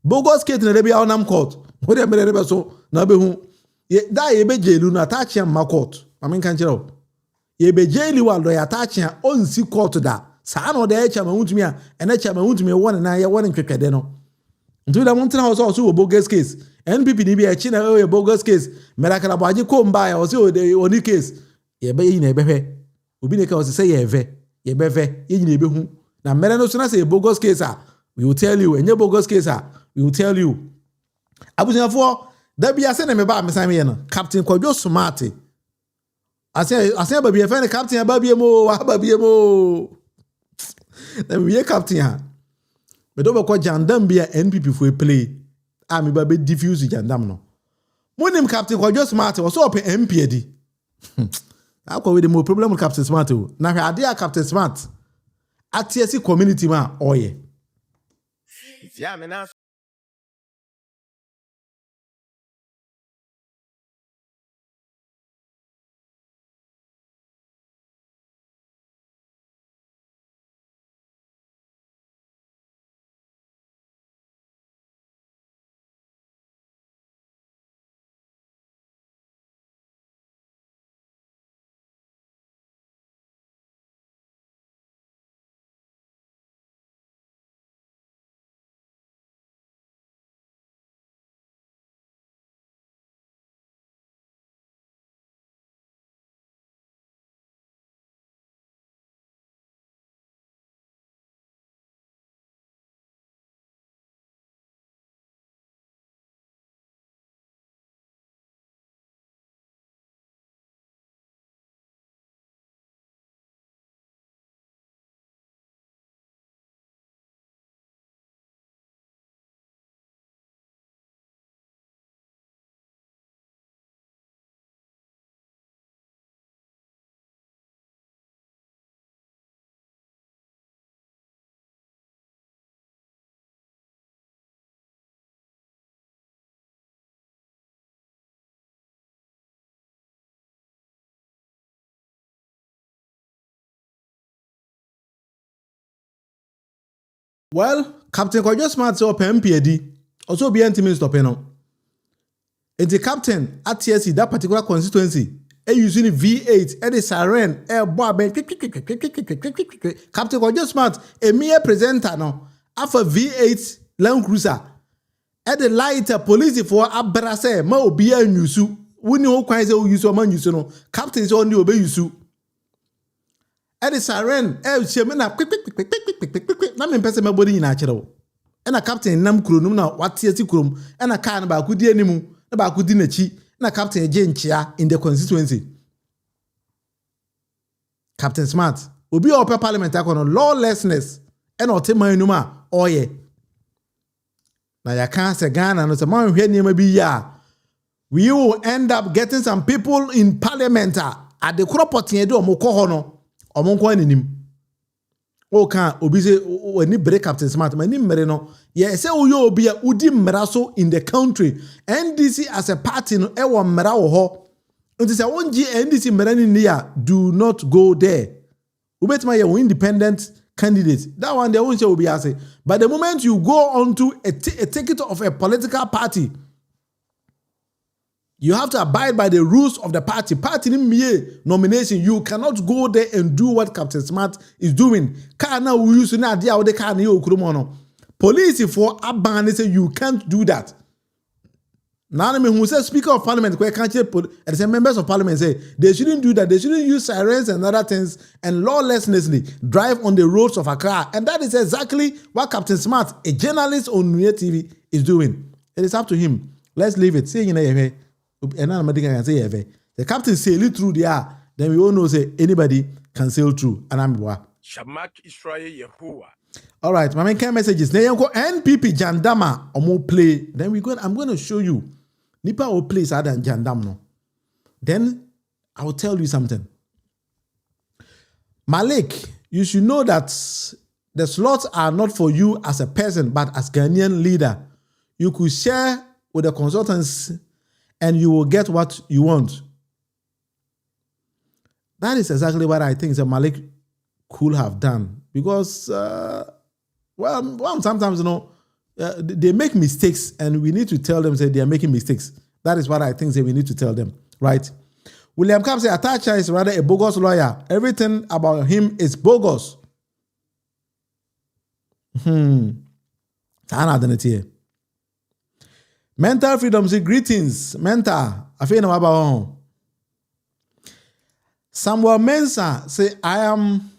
Bogus case na debia nam court. What they made so na be hu. Ye da ye be jailu na attaching ma court. I mean kan chiro. Ye be jailu wa lawyer attaching on si court da. Sa no de chairman won to me and a chairman won to me one na ye one twetwede no. Ntu da montena also a bogus case. NPP ni bi a china a bogus case. Meraka Aboagye ko mba ya o se oni case. Ye be yi na ebehwe. Obi ne ka o se ye ve. Ye beve. Ye nyina ebehu. Na mere no so na say bogus case we will tell you. Enye bogus case we will tell you. Abusuafo da bia se na me ba mesan me no. Captain Kwadwo Smart. Ase ba bia fe ne captain ba bia mo, ba bia mo. Na we captain ha. But over kwa jandam bia NPP for play. Me ba be diffuse jandam no. Monim Captain Kwadwo Smart was up MP di. Akwa we the more problem with Captain Smart o. Na hwe ade a Captain Smart. Atiesi community ma oye. Yeah, man. Well, Captain Kojo Smart so PMPD also be anti stop no. And the captain at TSC that particular constituency using V8 and the siren Captain Kojo Smart a mere presenter no after V8 Land Cruiser at the light police for abrase ma obi anyusu woni ho kwan se oyusu o ma nyusu no captain se oni obe yusu at the siren cheme na na me pese mabodi nyina kire wo na captain nam kronum na wate ati krom na car na ba kudi animu na ba kudi nachi na captain je nchia in the constituency. Captain Smart obi ope parliament akono lawlessness na oteman numa oye na ya kan se Ghana no se man hwe niam bi ya we will end up getting some people in parliament at the cropotin de omko ho no omko ananim o kan obi se oni break Captain Smart mani mmere no ye se uyo obi a udi mmera so in the country. NDC as a party no e wo mmera wo ho nti se wonji NDC mmera ni ya do not go there. Ubetima ye independent candidate. That one they won't say will be as. But the moment you go onto a ticket of a political party, you have to abide by the rules of the party. Party nomination, you cannot go there and do what Captain Smart is doing. Police for Aban say you can't do that. Now, who says Speaker of Parliament, and some members of Parliament say they shouldn't do that. They shouldn't use sirens and other things and lawlessly drive on the roads of Accra. And that is exactly what Captain Smart, a journalist on New TV, is doing. It is up to him. Let's leave it. Say the captain sailed through there. Then we all know say anybody can sail through. And I'm Shamak Israel Yehovah. All right, my main messages. Then you go NPP Jandama omo play. Then I'm going to show you. Nipa will play other than Jandam no. Then I will tell you something. Malik, you should know that the slots are not for you as a person, but as Ghanaian leader. You could share with the consultants and you will get what you want. That is exactly what I think that Malik could have done. Because, sometimes, they make mistakes and we need to tell them that they are making mistakes. That is what I think that we need to tell them, right? William Camp says Atacha is rather a bogus lawyer. Everything about him is bogus. Mental freedom, say greetings. Mental, I feel no about Samuel Mensah say I am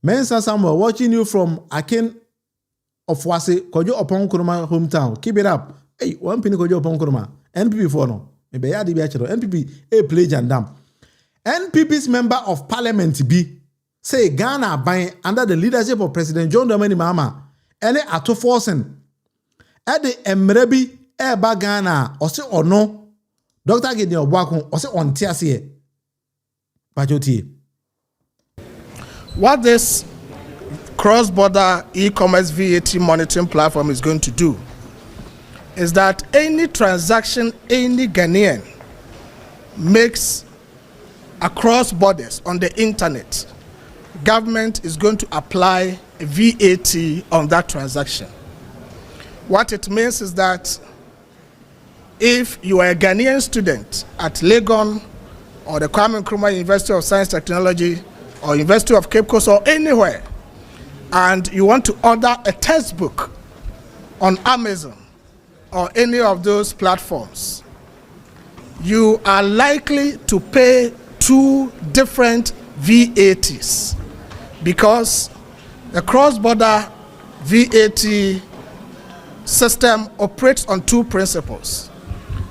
Mensah Samuel watching you from Akin of Wase, Kojo Opon Kuruma hometown. Keep it up. Hey, one penny Kojo Opon Kuruma. NPP for no. Maybe I did NPP a play Jandam. NPP's member of parliament B say Ghana by under the leadership of President John Dramani Mahama. Any ato forcing. At the Emrebi Eba Ghana or say or no. Dr. Gideon Obwakun or say on Tiasie. Bajoti. What this cross-border e-commerce VAT monitoring platform is going to do is that any transaction any Ghanaian makes across borders on the internet, government is going to apply a VAT on that transaction. What it means is that if you are a Ghanaian student at Legon or the Kwame Nkrumah University of Science Technology or University of Cape Coast or anywhere, and you want to order a textbook on Amazon or any of those platforms, you are likely to pay 2 different VATs because the cross-border VAT system operates on 2 principles.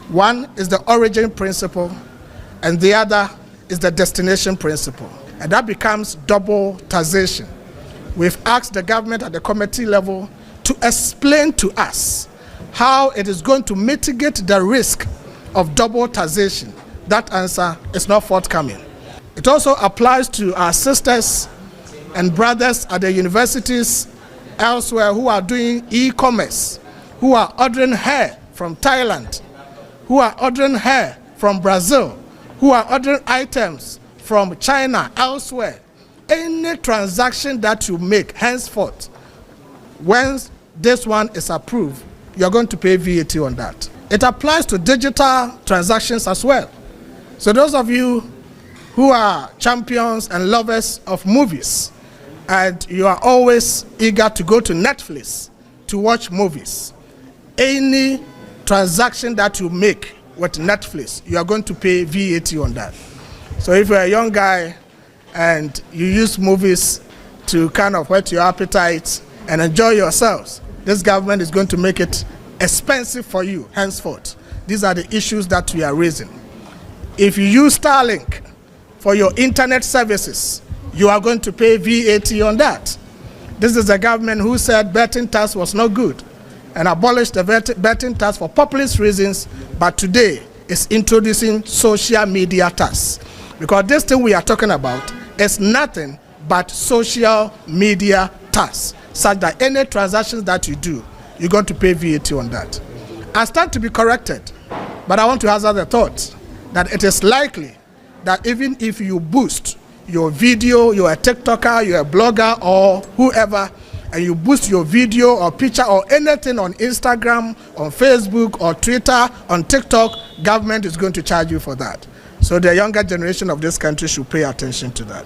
One is the origin principle and the other is the destination principle. And that becomes double taxation. We've asked the government at the committee level to explain to us how it is going to mitigate the risk of double taxation. That answer is not forthcoming. It also applies to our sisters and brothers at the universities elsewhere who are doing e-commerce, who are ordering hair from Thailand, who are ordering hair from Brazil, who are ordering items from China, elsewhere. Any transaction that you make henceforth when this one is approved, you're going to pay VAT on that. It applies to digital transactions as well. So those of you who are champions and lovers of movies, and you are always eager to go to Netflix to watch movies, any transaction that you make with Netflix, you are going to pay VAT on that. So if you're a young guy and you use movies to kind of whet your appetite and enjoy yourselves, this government is going to make it expensive for you henceforth. These are the issues that we are raising. If you use Starlink for your internet services, you are going to pay VAT on that. This is a government who said betting tax was not good and abolished the betting tax for populist reasons, but today is introducing social media tax. Because this thing we are talking about is nothing but social media tax, such that any transactions that you do, you're going to pay VAT on that. I stand to be corrected, but I want to hazard the thought that it is likely that even if you boost your video, you're a TikToker, you're a blogger or whoever, and you boost your video or picture or anything on Instagram, on Facebook or Twitter, on TikTok, government is going to charge you for that. So the younger generation of this country should pay attention to that.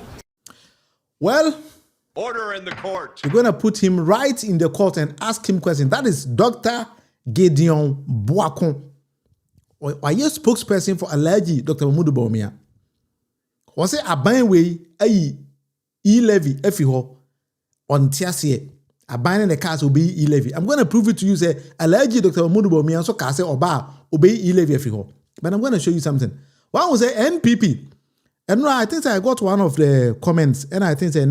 Well, Order in the court. we're going to put him right in the court and ask him questions. That is Dr. Gideon Boakon. Are you spokesperson for Aboagye, Dr. Mamudu Bawumia? Was it a byway, e-levy, efiho, on Tiasie, a buying in the cars obey e-levy? I'm going to prove it to you, say, Aboagye, Dr. Mamudu Bawumia, so Kase or bar, obey e-levy efiho. But I'm going to show you something. One was a NPP. And no, I think I got one of the comments, and I think a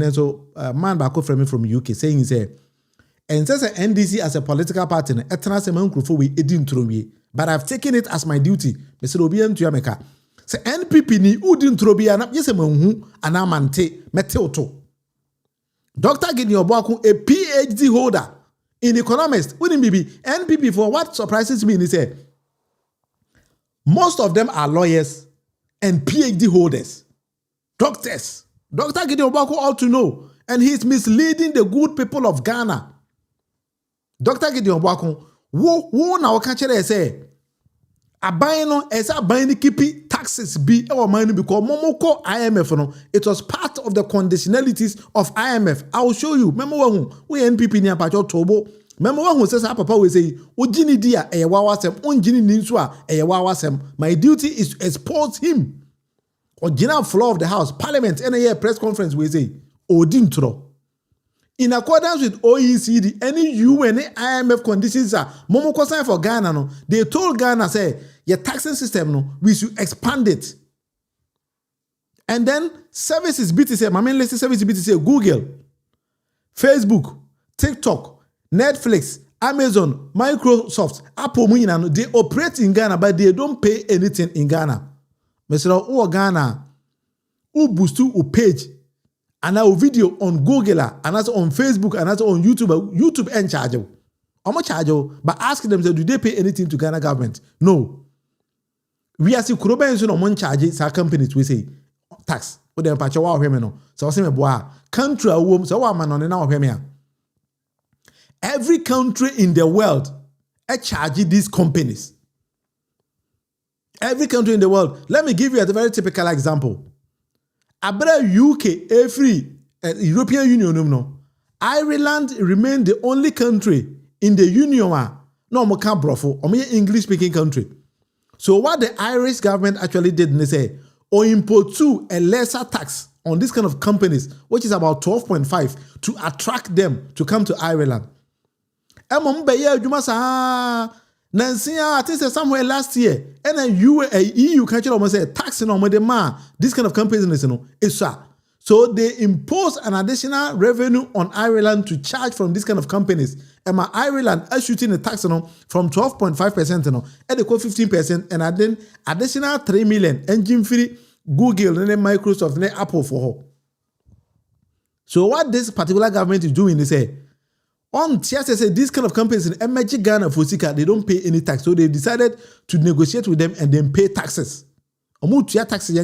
man back from me from UK saying, say, and says NDC as a political party, but I've taken it as my duty. Mr. Obian to Yameka. Say NPP ni udin trobia na yese manhu anamante meteoto. Dr. Gideon Boakon, a PhD holder in economics, wouldn't be NPP. For what surprises me is say most of them are lawyers and PhD holders. Doctors. Dr. Gideon Boakon ought to know, and he's misleading the good people of Ghana. Dr. Gideon Boakon, wo na wakachere say aban no esa aban ni kipi taxes bi e wo man no because momoko IMF no, it was part of the conditionalities of IMF. I will show you. Remember when we NPP ni apacho tobo. Remember when say papa we say ojini dia e wawasem onjini ni nso a e wawasem. My duty is to expose him. Original floor of the house, parliament, any press conference we say odintro. In accordance with OECD, any UN, IMF conditions are momoko sign for Ghana. No, they told Ghana say your taxing system no, we should expand it. And then services BTC, my main list services BTC, Google, Facebook, TikTok, Netflix, Amazon, Microsoft, Apple, they operate in Ghana, but they don't pay anything in Ghana. Mr. O Ghana, who boost to page. And our video on Google, and also on Facebook, and also on YouTube. YouTube and charge you. How much charge you? But ask them, do they pay anything to Ghana government? No. We are still Kuroba and on charges our companies we say tax. But then patch our women no. So I say me boy, country a woman, so man on now here. Every country in the world charge these companies. Every country in the world. Let me give you a very typical example. Abra UK, every European Union, no. Ireland remained the only country in the Union. No, more brofo, or English-speaking country. So what the Irish government actually did, they say, or impose a lesser tax on this kind of companies, which is about 12.5, to attract them to come to Ireland. Nancy, I think somewhere last year, and a EU country almost said taxing on the man, this kind of companies, you know, is so they impose an additional revenue on Ireland to charge from this kind of companies. And my Ireland is shooting a tax from 12.5%, and they call 15%, and then additional 3 million engine free Google and then Microsoft and then Apple for her. So what this particular government is doing is say, on TSS, these kind of companies in MG Ghana for Sika, they don't pay any tax. So they decided to negotiate with them and then pay taxes. Taxes.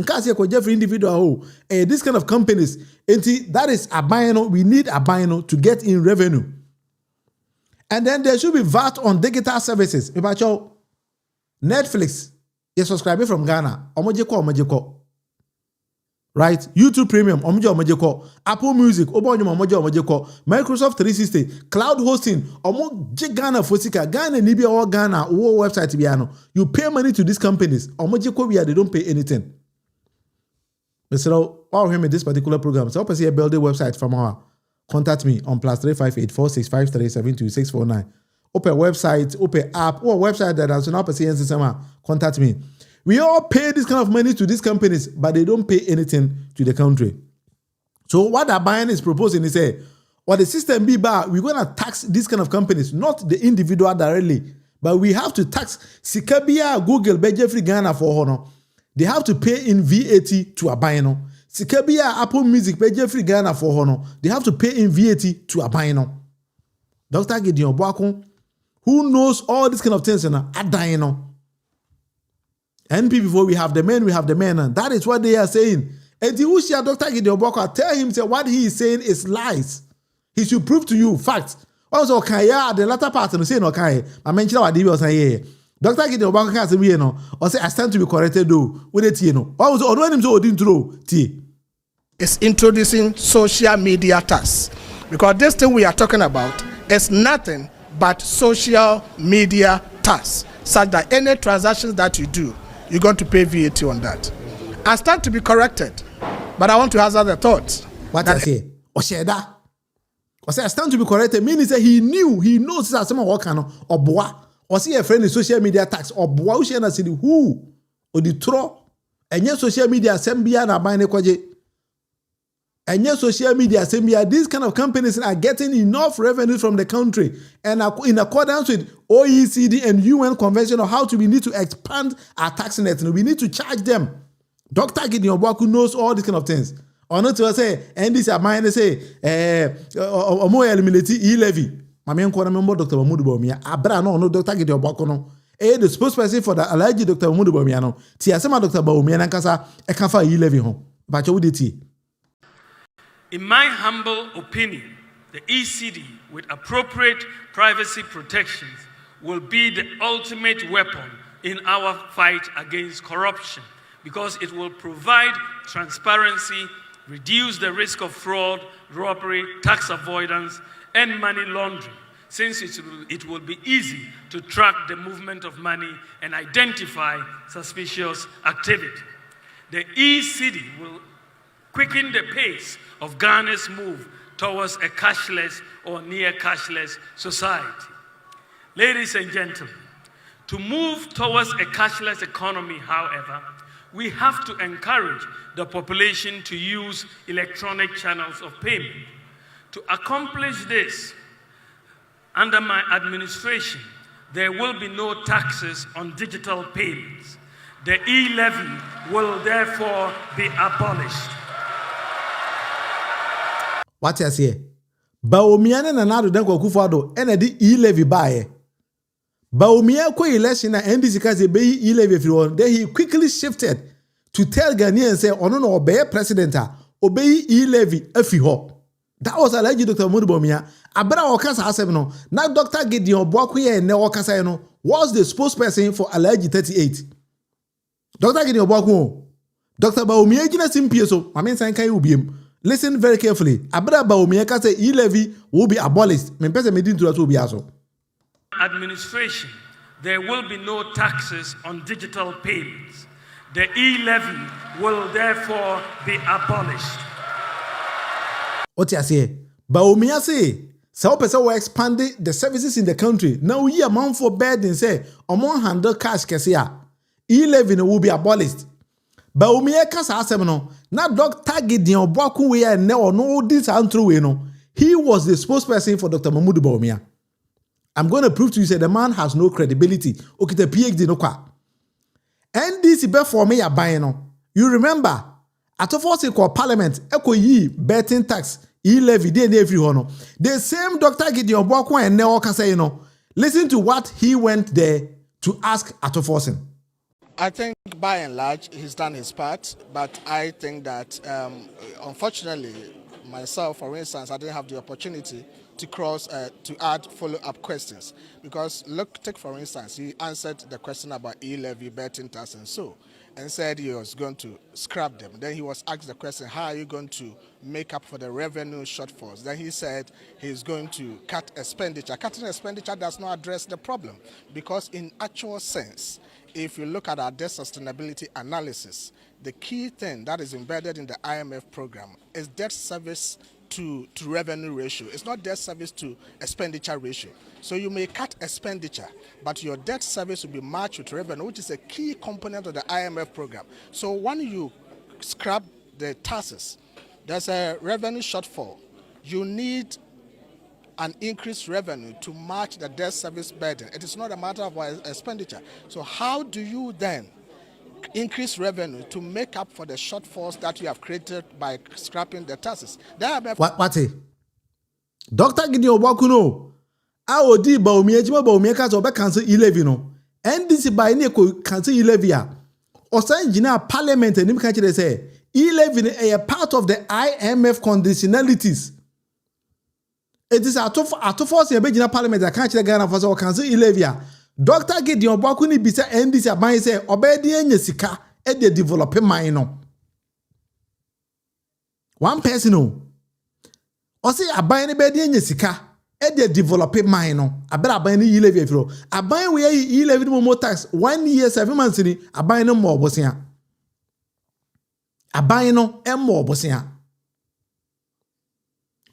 Individual. This kind of companies, that is a bino. We need a bino to get in revenue. And then there should be VAT on digital services. Netflix, you subscribe from Ghana. Omojeko. Right? YouTube Premium, omojeko. Apple Music, omojeko. Microsoft 360, cloud hosting, Ghana Fosika, Ghana Nibia or Ghana, or website Biano. You pay money to these companies. Omojeko, they don't pay anything. So, all him in this particular program. So, I see a building website from our. Contact me on +358 4653 72649. Open website, open app, or website that has not a contact me. We all pay this kind of money to these companies, but they don't pay anything to the country. So what the Bayern is proposing is what the system be bar, we're gonna tax these kind of companies, not the individual directly, but we have to tax Sikabia, Google, Jeffrey Ghana for honor. They have to pay in VAT to a Bayern. Sikabia, Apple Music, Jeffrey Ghana for honor. They have to pay in VAT to a Bayern. Dr. Gideon Boakon, who knows all these kind of things, and NP before we have the men, and that is what they are saying. And the Ushia Dr. Gideon Boakon, tell him say what he is saying is lies. He should prove to you facts. Also, okay, yeah, the latter part of saying okay, I mentioned what he was saying. Dr. Gideon Boakon has a or say I stand to be corrected though. With it, what was all him so didn't throw T. Is introducing social media tax, because this thing we are talking about is nothing but social media tax, such that any transactions that you do, you're going to pay VAT on that. I stand to be corrected, but I want to hazard the thought. What I say? Osheda. I say I stand to be corrected. Meaning that he knows that someone work on or boa or see a friend in social media tax or boa ushena see who or the tro and your social media sembia na buying kwaje. And yes, social media, these kind of companies are getting enough revenue from the country, and in accordance with OECD and UN Convention on how we need to expand our tax net, and we need to charge them. Dr. Gideon Boakon knows all these kind of things. Or not to say, and this are mine, say, more eliminate e-levy. My main corner member, Dr. Mahmoud Bawumia, Abra no Dr. Gideon Boakon, the spokesperson for the alleged Dr. Mahmoud Bawumia, Tiasema Dr. Bawumia, and Kasa, Ekafa e-levy home. But you did it. In my humble opinion, the ECD, with appropriate privacy protections, will be the ultimate weapon in our fight against corruption, because it will provide transparency, reduce the risk of fraud, robbery, tax avoidance, and money laundering, since it will be easy to track the movement of money and identify suspicious activity. The ECD will quicken the pace of Ghana's move towards a cashless or near cashless society. Ladies and gentlemen, to move towards a cashless economy, however, we have to encourage the population to use electronic channels of payment. To accomplish this, under my administration, there will be no taxes on digital payments. The e-levy will therefore be abolished. What you say? Bawumia na nado den kwa Akufo-Addo ena di e-levy bae. Bawumia kwa election na NDC kaze be e-levy free one. Then he quickly shifted to tell Ghanaians say ono no obey president obey e-levy afi ho. That was alleged Dr. Mahmoud Bawumia. Abra okasa asem no. Na Dr. Gideon Boakon ye ne okasa no was the spokesperson for alleged 38. Dr. Gideon Boakon. Dr. Bawumia gina simpie so. Mamen san kan ubiem. Listen very carefully. Abra Bawumia ka say e-levy will be abolished. Men pese medin to will be aso. Administration, there will be no taxes on digital payments. The e-levy will therefore be abolished. What you say? Bawumia say, so person will expand the services in the country. Now we amount for bed and say, among handle cash kesia. E-levy will be abolished. Bawumia kasa asem no na Dr. Gideon Boakon we ne no this and through we no. He was the spokesperson for Dr. Mahmoud Bawumia. I'm going to prove to you say the man has no credibility. Okay, the PhD no kwa. NDC be for me ya buy no. You remember atofo call parliament eko yi betting tax e-levy dey every hono. The same Dr. Gideon Boakon and ne okasa you know. Listen to what he went there to ask atofo. I think by and large he's done his part, but I think that unfortunately myself, for instance, I didn't have the opportunity to to add follow-up questions because take for instance, he answered the question about e-levy, betting tax, and said he was going to scrap them. Then he was asked the question, how are you going to make up for the revenue shortfalls? Then he said he's going to cut expenditure. Cutting expenditure does not address the problem because in actual sense, if you look at our debt sustainability analysis, the key thing that is embedded in the IMF program is debt service to revenue ratio. It's not debt service to expenditure ratio. So you may cut expenditure, but your debt service will be matched with revenue, which is a key component of the IMF program. So when you scrap the taxes, there's a revenue shortfall. You need an increased revenue to match the debt service burden. It is not a matter of expenditure. So how do you then increase revenue to make up for the shortfalls that you have created by scrapping the taxes? What? Dr. Gideon Wakuno, our D Baumia Cast or cancel 11 no. And this is by Nico cancel 11. Or sign Gina Parliament and him catch they say 11 a part of the IMF conditionalities. It is out of force a big Parliament that can't Ghana for so cancel 11. Dr. Gideon Wakuni bisa NDC aban say obedi enye sika e dey develop mine no. One person no. O say aban ne be dey enye sika e dey develop mine no. Abera aban ne yi levy fro. Aban we yi levy mo tax 1 year 7 months ni aban no mo obosia. Aban no e mo obosia.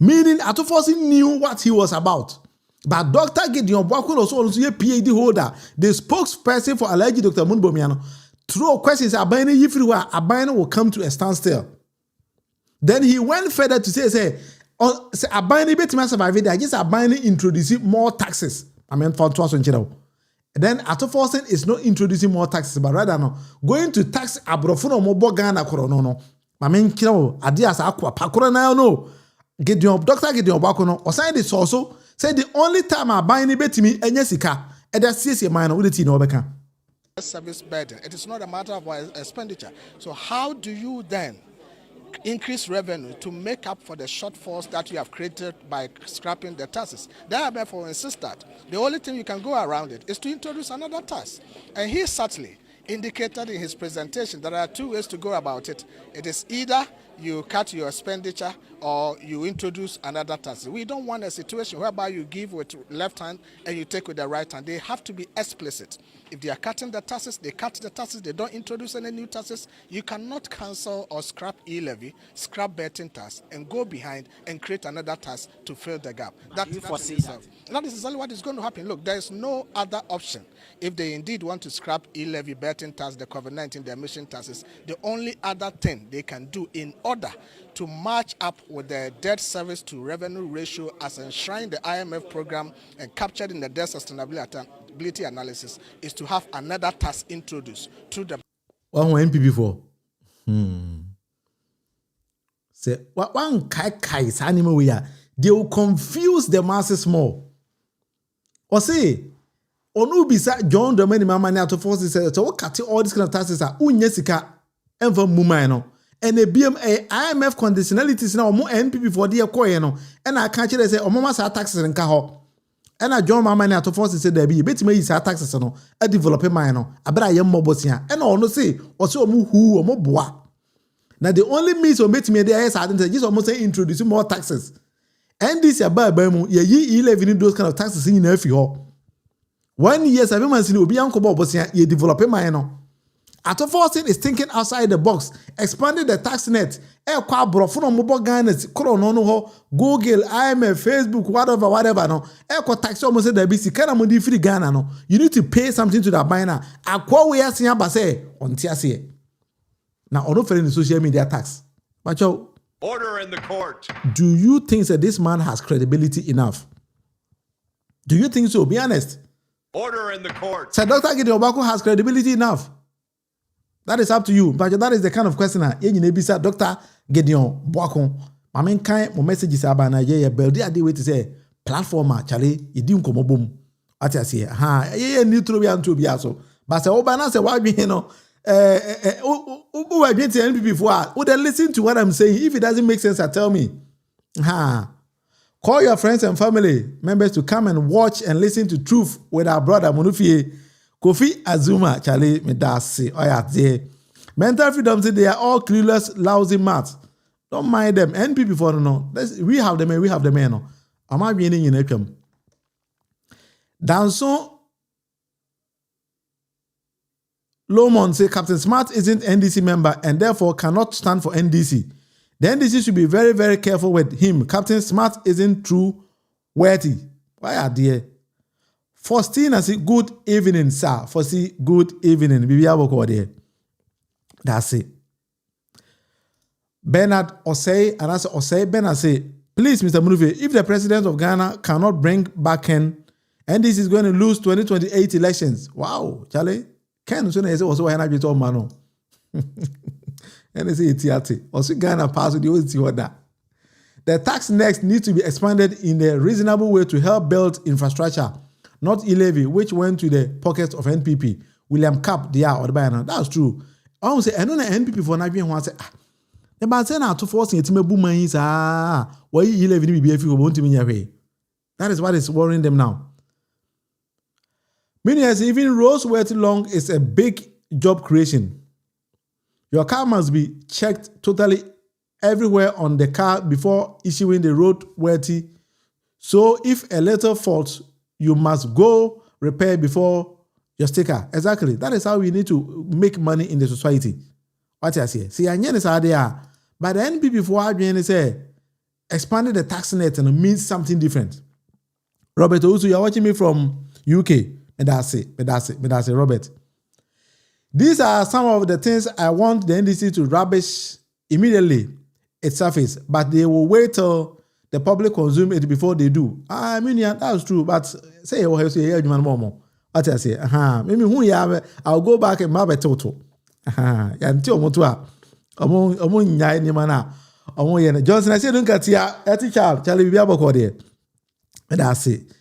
Meaning Atofosi knew what he was about. But Dr. Gideon Bwakun also a PhD holder, the spokesperson for alleged Dr. Munbomiano, throw questions about any Yifriwa, Abina will come to a standstill. Then he went further to say Abina bit massive I just Abina introducing more taxes. I mean, for then Atofosin is not introducing more taxes, but rather no going to tax Abrofuno Mobogana Corono. I mean, Adias Aqua Pacorana no. Gideon, Dr. Gideon Bwakun, or sign this also. Say the only time I buy any bet me and yesika, and that's CC minor with it in Obeka. Service burden. It is not a matter of expenditure. So how do you then increase revenue to make up for the shortfalls that you have created by scrapping the taxes? Therefore, insist that the only thing you can go around it is to introduce another tax. And he certainly indicated in his presentation there are two ways to go about it. It is either you cut your expenditure or you introduce another tax. We don't want a situation whereby you give with left hand and you take with the right hand. They have to be explicit. If they are cutting the taxes, they cut the taxes, they don't introduce any new taxes. You cannot cancel or scrap e-levy, scrap betting tax, and go behind and create another tax to fill the gap. That is exactly what is going to happen. Look, there is no other option. If they indeed want to scrap e-levy, betting tax, the COVID-19, the emission taxes, the only other thing they can do in order to match up with the debt service to revenue ratio as enshrined in the IMF program and captured in the debt sustainability analysis is to have another tax introduced through the NPP for. Say one kai anime we are. They will confuse the masses more. Or say Onubisa John Domini Mama to force says so cut all these kind of taxes are unyesika and for mumano. And the BMA IMF conditionalities now more NPP for the coin and I can't say oh mama sa taxes in kaho. And I John Mama to force said there be bit me is taxes no a developing mino. Abra yam mobosia and all no say or so who or moboa. Now the only means of making me there is I didn't just almost say introducing more taxes. And this about Bemu, ye 11 those kind of taxes in every hall. 1 year 7 months in Obi Uncle Bobosia, ye developing mino. Atoforcing is thinking outside the box, expanding the tax net. Kwa brofuno mobile Ghana's Corono ho, Google, IMF, Facebook, whatever no. Kwa tax almost said the BC kana mundi free Ghana no. You need to pay something to that buyer. Akwa we are seeing base on TSA. Now on offering the social media tax. But order in the court. Do you think that this man has credibility enough? Do you think so? Be honest. Order in the court. So Dr. Gideon Bwakun has credibility enough. That is up to you. But that is the kind of question that Dr. Gideon Bwakun. I mean, kind of messages about Nigeria, but they are the way to say platform actually. You didn't come boom. What I say, need to be so. But say, Obana say, why be who are getting NPP before? Would they listen to what I'm saying? If it doesn't make sense, tell me. Call your friends and family members to come and watch and listen to Truth with our brother Munufie Kofi Azuma. Charlie Medasi. Oh yeah, there. Mental freedom say they are all clueless, lousy mats. Don't mind them. NPP for no. We have them and we have them. No. Am I being in a Danson Lomon say Captain Smart isn't NDC member and therefore cannot stand for NDC. The NDC should be very, very careful with him. Captain Smart isn't true worthy. Why are they? Faustina say good evening, sir. Foresee good evening. Bibi aboko there. That's it. Bernard Osei, and as Osei, Bernard say, please, Mr. Munufie, if the president of Ghana cannot bring back Ken, NDC is going to lose 2028 elections. Wow, Charlie. Ken so say also why not be told mano. And they say it's also Ghana pass with the old order. The tax next needs to be expanded in a reasonable way to help build infrastructure, not e-levy, which went to the pockets of NPP. William Cap, they are or the that's true. I want to say, I know the NPP for Nigerian one say, the man say now to force it to me boom is why e-levy be if you want to be away. That is what is worrying them now. Many years, even roadworthy long is a big job creation. Your car must be checked totally everywhere on the car before issuing the roadworthy. So if a letter faults, you must go repair before your sticker. Exactly. That is how we need to make money in the society. What I say? See, I know they are. But the NPP for arguing say expanded the tax net and means something different. Robert Ousu, you're watching me from UK. And that's it, Robert. These are some of the things I want the NDC to rubbish immediately it surface, but they will wait till the public consume it before they do. I mean, yeah, that's true, but say, what I say, maybe who you have, I'll go back and map a total. Until Motua, among Yai Nimana, among Johnson, I said, don't get here, at the child, Charlie Biaboko there. And that's it.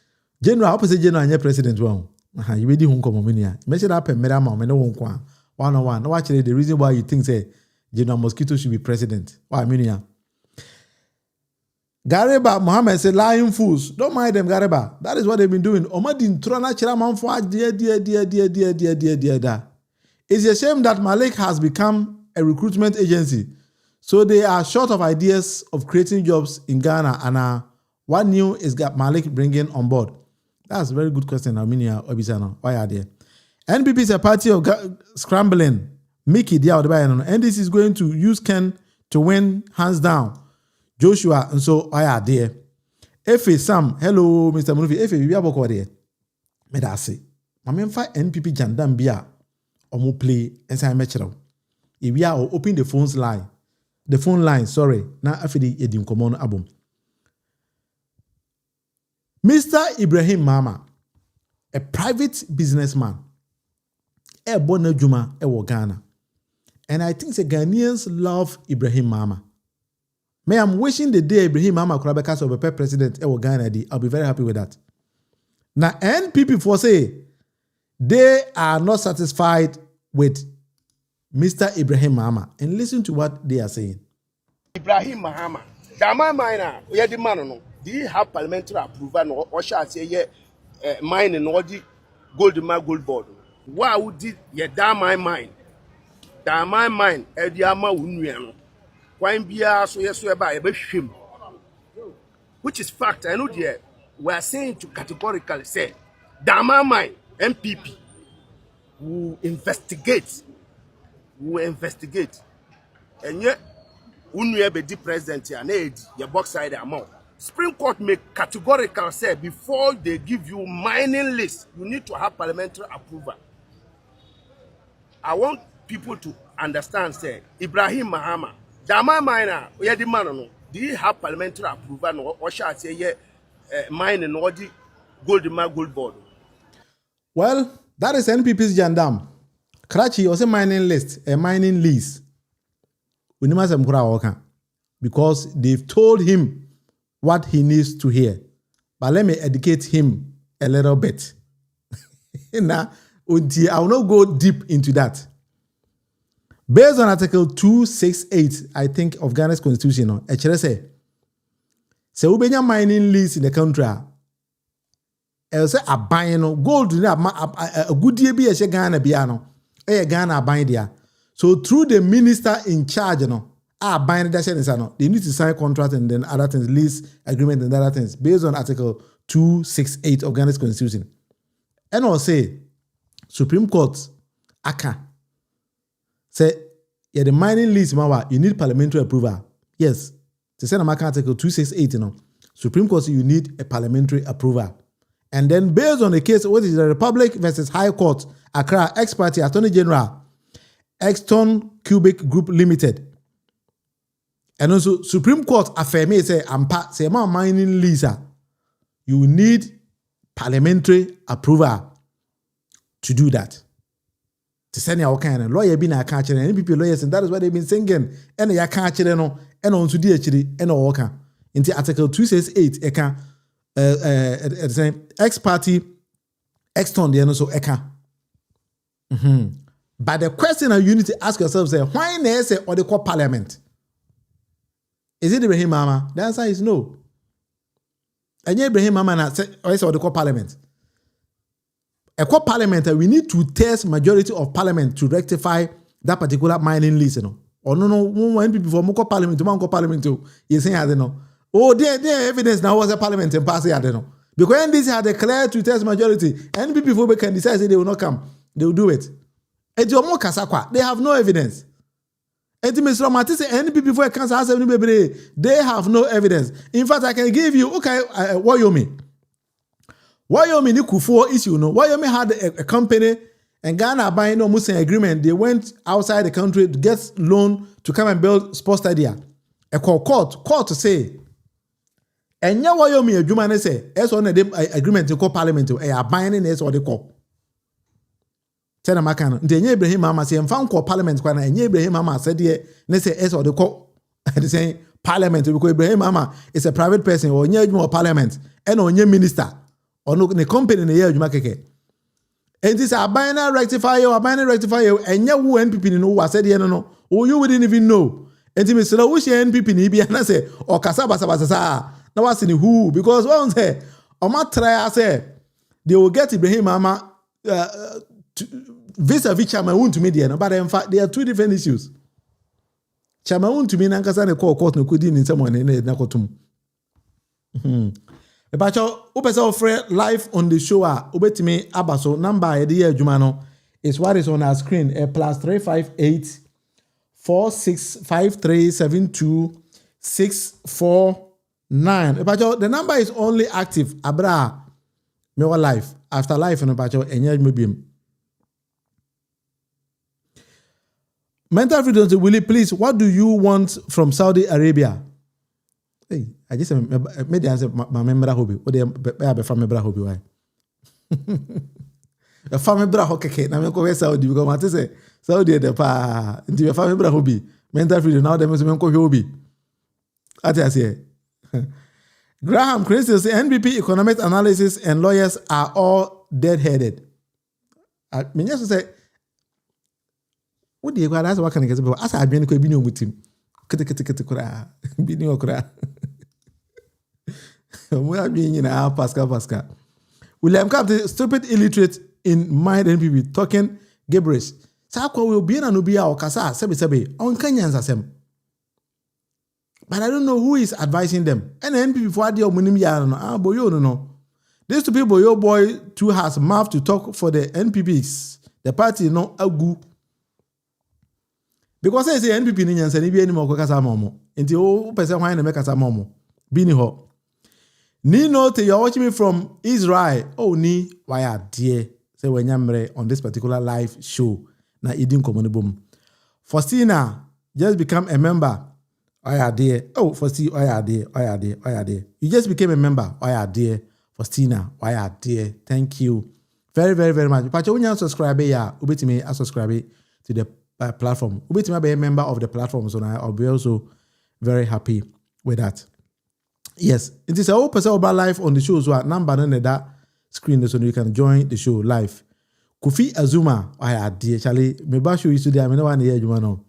General, opposite general, and your president wrong. You ready home come minia. Mention up and madam and no one 101. No, actually, the reason why you think say General Mosquito should be president. Why minia? Gareba Mohammed said lying fools. Don't mind them, Gareba. That is what they've been doing. Omadin Trona Chiraman for dear. It's a shame that Malik has become a recruitment agency. So they are short of ideas of creating jobs in Ghana. And what new is got Malik bringing on board? That's a very good question, Arminia Obisana. Why are they? NPP is a party of scrambling. Mickey, they are the buyer. And this is going to use Ken to win hands down. Joshua, and so why are they? Efe Sam, hello, Mr. Munufi. Efe, we are boko there. Me da say, Mamemfa NPP jandam bia omo play inside metro. If we are open the phone line, sorry. Na afidi edim komo no album. Mr. Ibrahim Mahama, a private businessman, a bona juma e Ghana. And I think the Ghanaians love Ibrahim Mahama. May I'm wishing the day Ibrahim Mahama could become a president e Ghana. I'll be very happy with that. Now, NPP for say they are not satisfied with Mr. Ibrahim Mahama. And listen to what they are saying. Ibrahim Mahama, Dama Mina, we are the man. Do you have parliamentary approval or shall I say mine and all the gold board? Why would you damn my mind? Damn my mind, Ediama Union. Why be so yes, by a shame? Which is fact, I know dear. We are saying to categorically say, damn my mind, MPP will investigate. And yet, when you have a president here, need your box side amount. Supreme Court make categorical say before they give you mining list, you need to have parliamentary approval. I want people to understand, say, Ibrahim Mahama, Dama Miner, we are the man, no? Do you have parliamentary approval or shall I say, mining or the gold board? Well, that is NPP's jandam. Karachi was a mining list, a mining lease. Because they've told him what he needs to hear. But let me educate him a little bit. Now, I will not go deep into that. Based on Article 268, I think, of Ghana's Constitution, say, So ubenya mining lease in the country. Say a buying no gold a goodie be a Ghana biano. Ghana buying there. So through the minister in charge, buying that they need to sign contract and then other things, lease agreement and other things based on Article 268 of Ghana's Constitution. And I'll say Supreme Court aka say the mining lease you need parliamentary approval. Yes. To say Article 268, Supreme Court you need a parliamentary approval. And then based on the case, what is the Republic versus High Court, Accra, ex-party Attorney General, Exton Cubic Group Limited. And also Supreme Court affirmed say mining lease, you need parliamentary approval to do that. To send your kind of lawyer being a catcher and NPP lawyers, and that is what they've been singing. And ya catcher and on to DHD and all can. Into Article 268, eka ex-party, ex-ton, the so eka. But the question you need to ask yourself is, why is it or the call parliament? Is it Ibrahim Mahama? The answer is no. And Ibrahim Mahama or is it the call parliament? A call parliament, we need to test majority of parliament to rectify that particular mining lease. Or no, when people from Moko Parliament to Manco Parliament to you say I don't know. Oh, there evidence now was a parliament and pass it, I don't know. Because when this had declared to test majority, and people can decide they will not come, they will do it. And your more Kasakwa, they have no evidence. And Mr. Matisse and people can say they have no evidence. In fact, I can give you Wyoming. Wyoming ni Kufuor issue no. Wyoming had a company and Ghana buying no Muslim agreement. They went outside the country to get loan to come and build sports stadium. A court to say. And ya Wyoming adwuma say as on the agreement to call parliament to buying is what they call. Tell them I can. The Ibrahim Mahama say found call parliament kwa na Ibrahim Mahama said here ne say as what they call. They say parliament because Ibrahim Mahama is a private person or nye parliament and on minister. Or no, the company in the year you make it. And this abina rectify you, and you NPP no was said no. Oh, you wouldn't even know. And Mr. Wushi NPP ni be na say or kasaba sabasa. Now what's in who? Because one say, or my try say they will get Ibrahim Mahama vis-a-vis Chamaun to media. But in fact, there are two different issues. Chamaun to me nankasa ne call court no kudi in someone in the nakotum. Ebacho, upesa offer live on the show. Ubetime abaso number idea Jumano is what is on our screen. +358 465372 649. Ebacho, the number is only active. Abra mewa live after live and ebacho enye mebiem. Mental freedom. Willie, please. What do you want from Saudi Arabia? Hey, I just made the answer. My member hobby. What they be family bra hobby why? A family bra hokeke. Na me ko Saudi because what say Saudi the pa. Ndi family bra hobby. Mental freedom now them me ko hobby. Ati say. Graham Christian say NBP economic analysis and lawyers are all dead-headed. Me just say. What do you that's what can I get about? As I been ko bi ni omutim. Kete kura. Bi ni okura. Pascal. William Captain, stupid illiterate in mind NPP talking gibberish. Sakwa will be an Anubia or Kasa, Sebe, on Kenyans asem. But I don't know who is advising them. And NPP for the Munimia, boyo no. These two people, your boy too has mouth to talk for the NPPs. The party no agu. Because I say NPP Ninians and Ibi anymore Kasa Momo. Until person why make Kasa Momo. Bini ho. Nino, you're watching me from Israel. Oh, ni, why are dear? Say when you're on this particular live show. Na idin komoni boom. Faustina, just become a member. Why are dear? Oh, Faustina, why are dear? You just became a member. Why are dear? Faustina, why are dear? Thank you. Very, very, very much. But when you subscribe, ubeti me subscribe to the platform. Ubeti me be a member of the platform. So I'll be also very happy with that. Yes, it is a whole person about live on the show. So number on that screen so you can join the show live. Kofi Azuma, I had dear Charlie. Me ba show you today. I mean, one year you know.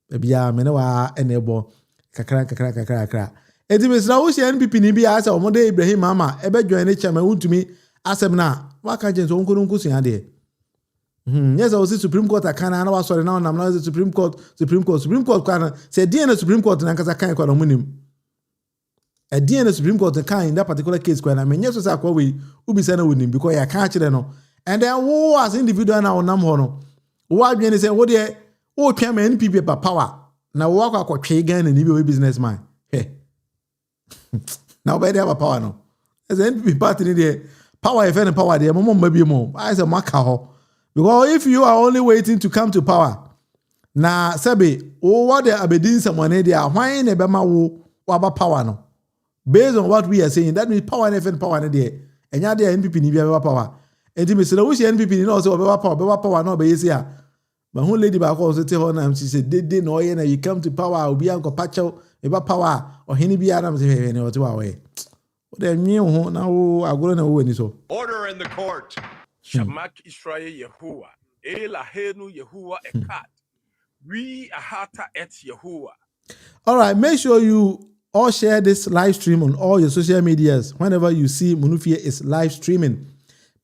Maybe I mean, enable kakra. Eti mesra wo hye NPP ni bi asa omode Ibrahim Mahama ebe join ne chairman wuntumi asem na waka je so nko nko suya de. Yes, I was Supreme Court akana na wasori na onam na Supreme Court kana say DNA Supreme Court na nkasa kan kwa no munim. A DNA Supreme Court kan in that particular case kwa na menye so say akwa we ubisa na wonim because ya kan kire no. And then who as individual na onam ho no. Wo adwene say wo de wo twa ma NPP pa power na wo akwa twe gan na ni be businessman. Hey. Now by there power no. As NPP party ni there power if any power there mo mabie mo. I say maka ho. Because if you are only waiting to come to power, na sebe what the abedin someone there why never ma wo waba power no. Based on what we are saying, that means power and FN power there. And ya there NPP ni be power. And the Mr. Wushi NPP ni no so be power no be easy. But who lady back also tell her name she said they no na you come to power obi anko pacho e ba power or hini bi adam say he na oto awe. O de mi ho na wo agoro na wo ni so. Order in the court. Shamak Israel Yehovah. Ela henu Yehovah ekat. We ahata et Yehovah. All right, make sure you all share this live stream on all your social medias. Whenever you see Munufie is live streaming,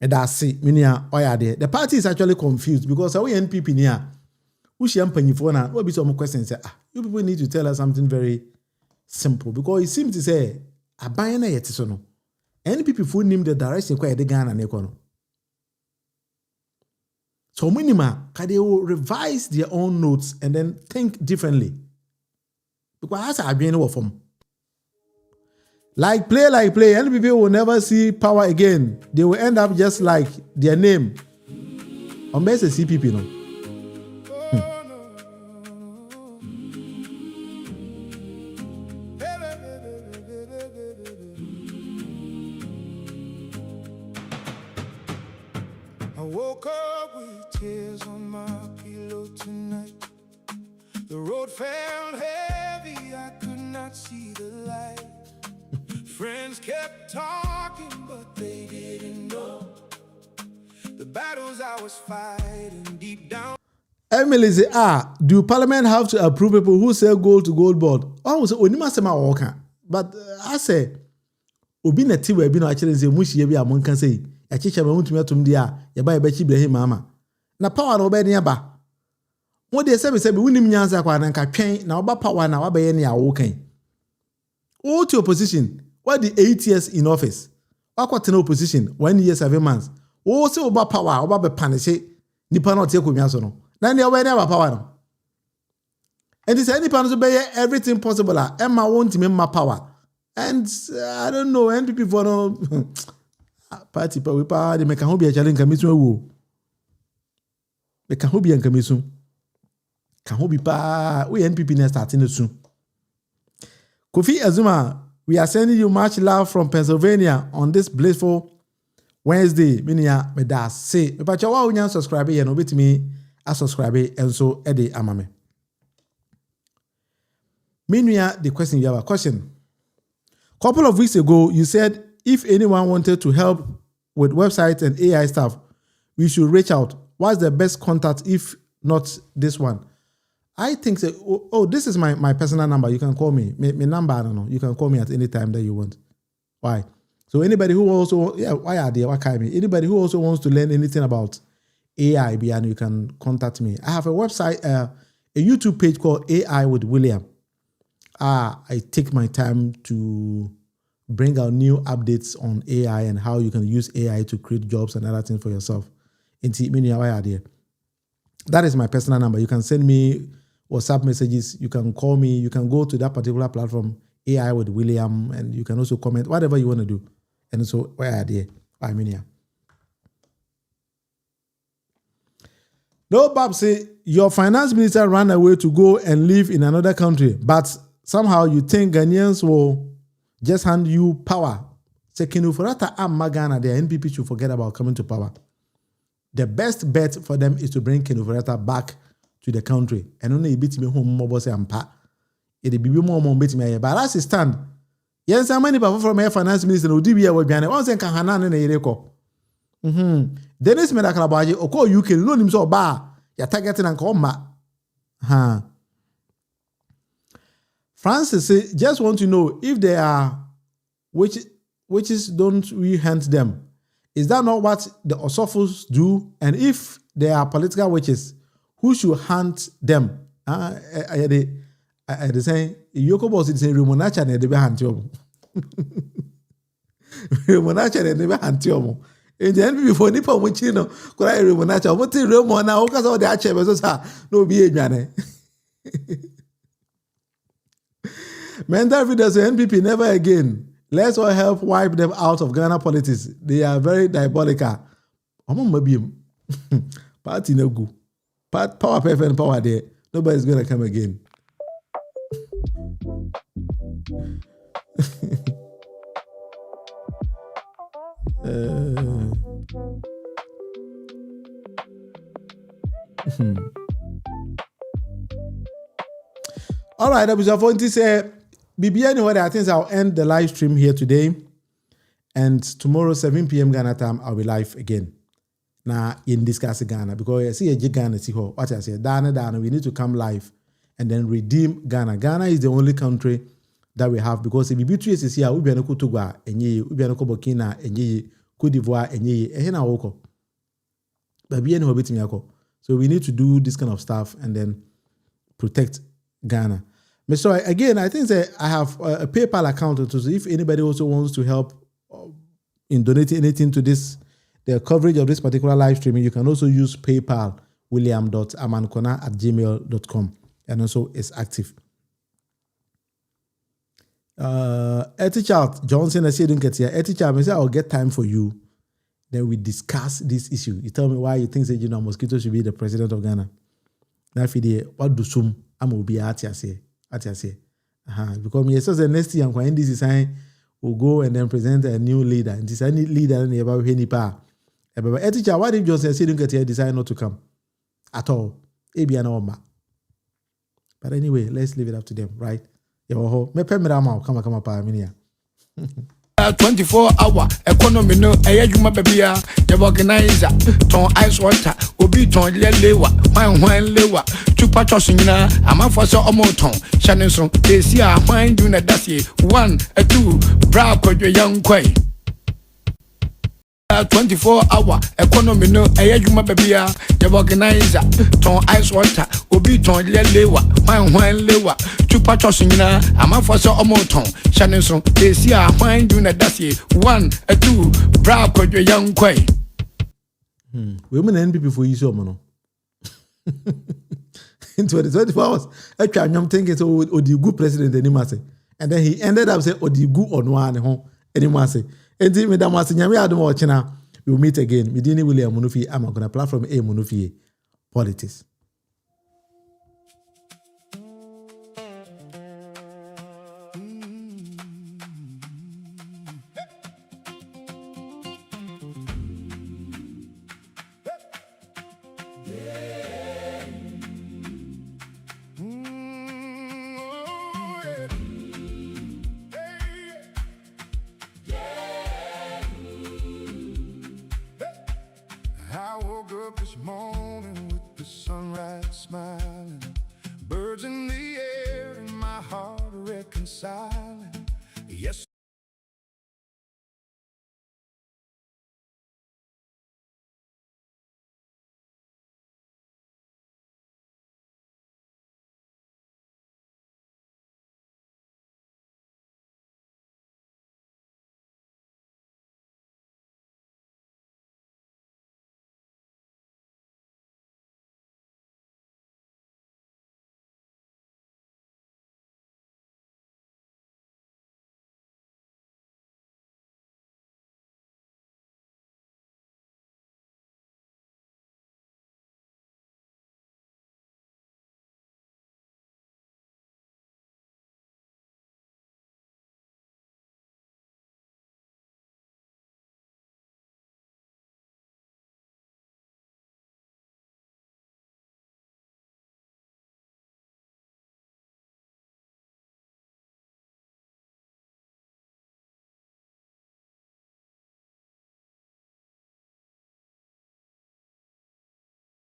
and that's it. The party is actually confused because we NPP near. We should for now. What be some questions? You people need to tell us something very simple because it seems to say a buying a yet no. NPP full name the direction quite the Ghana and econo. So minima, they will revise their own notes and then think differently. Because that's a being from. Like play, NPP will never see power again. They will end up just like their name. Unless the CPP, no. I woke up with tears on my pillow tonight. The road felt heavy, I could not see the light. Friends kept talking, but they didn't know the battles I was fighting deep down. Emily say, do Parliament have to approve people who sell gold to gold board? Oh, so onima sema woka. But I say, obi na ti we bi no actually say mushi bi amon kan say, ya chicha ma untumi atum dia, ya ba be chi Ibrahim Mahama. Na power na oba ne ba. Mo de say be wunim nyanza kwa na nka twen na oba power na wa be ye ne ya wo kan. O to opposition. What the 8 years in office? What in opposition? 1 year 7 months. Oh, so about power, about the punish nipa not take me no. Then they are never power no. And this any panel be everything possible. Emma won't make my power. And I don't know, NPP for no party we power they make a hobby a challenge kamisu wo. Make a hobby and kamisu. Can hobby pa we NPP na starting soon. Kofi Azuma, we are sending you much love from Pennsylvania on this blissful Wednesday. Minia me da say, me pa chawa unya subscribe ye no betimi a subscribe and so ede amame. Minia, the question you have a question. Couple of weeks ago, you said if anyone wanted to help with websites and AI stuff, we should reach out. What's the best contact if not this one? I think say, this is my personal number. You can call me. My number, I don't know. You can call me at any time that you want. Why? So anybody who also, why are they? What kind of anybody who also wants to learn anything about AI, you can contact me. I have a website, a YouTube page called AI with William. I take my time to bring out new updates on AI and how you can use AI to create jobs and other things for yourself. That is my personal number. You can send me WhatsApp messages. You can call me. You can go to that particular platform, AI with William, and you can also comment, whatever you want to do. And so, where are they? I mean, yeah. No, Bob say, your finance minister ran away to go and live in another country, but somehow you think Ghanaians will just hand you power. Say, Kenufurata and Magana, the NPP should forget about coming to power. The best bet for them is to bring Kenufurata back to the country. And only beat me home mobile say ampa. It be more beat me. But as it stand, yes, how many people from a finance minister who did be able to once and can Hanan and a reco. Dennis Medakalabaji, or call UK, loan him so bar. You're targeting and call ma. Francis say, just want to know if they are witches, don't we hunt them? Is that not what the Osofos do? And if they are political witches, who should hunt them? They say Yoko boss is a Remonacha and they be hunt you. Remonacha and they be hunt you. In the end, before Nipa Muchino, could I Remonacha? What is Remona? How can all the archers no be a man? Mental leaders say NPP never again. Let's all help wipe them out of Ghana politics. They are very diabolical. Party no go. Power perfect and power there. Nobody's gonna come again. All right, Abuja Fonti say, BBN, I think I'll end the live stream here today. And tomorrow, 7 p.m. Ghana time, I'll be live again. Now, in discuss Ghana, because I see a Ghana, see what I say, Dana, we need to come live and then redeem Ghana. Ghana is the only country that we have, because if we be is here, we be no Togo, and ye, we be no Burkina, and ye, Cote d'Ivoire, and ye, and hena woko. But BBN will beat me. So we need to do this kind of stuff and then protect Ghana. So again, I think that I have a PayPal account. So if anybody also wants to help in donating anything to this, the coverage of this particular live streaming, you can also use PayPal, william.amankona@gmail.com. And also it's active. Etichart Johnson, I said, don't get here. Etichart, I say, I'll get time for you. Then we discuss this issue. You tell me why you think that Mosquito should be the president of Ghana. Now, what do some I'm will be at say. Because me says the next year when this is will go and then present a new leader. And this any leader and about any power. A teacher, what if Johnson said don't get here decide not to come at all? But anyway, let's leave it up to them, right? Me pay me come pa minia. 24-hour economy no eyadwuma babia the organizer ton ice water obi ton lewa hwan lewa chupa chosin nyina amafo so omoton chane so esi a hwan do na dasie 1 2 bra kodwe yankwai 24-hour economy no eyadwuma babia the organizer ton ice water obi ton lewa hwan lewa chupa chosin nyina amafo so omoton chane so esi a hwan do na dasie 1 2 bra kodwe yankwai we mun NPP for you so no in 24 hours I'm thinking so Odigu president anymore say, and then he ended up saying Odigu onwa ne ho anymore say. Enti me da mas nyame adom o chena we will meet again. Me dini William Munufi, I'm on platform A Munufi Politics.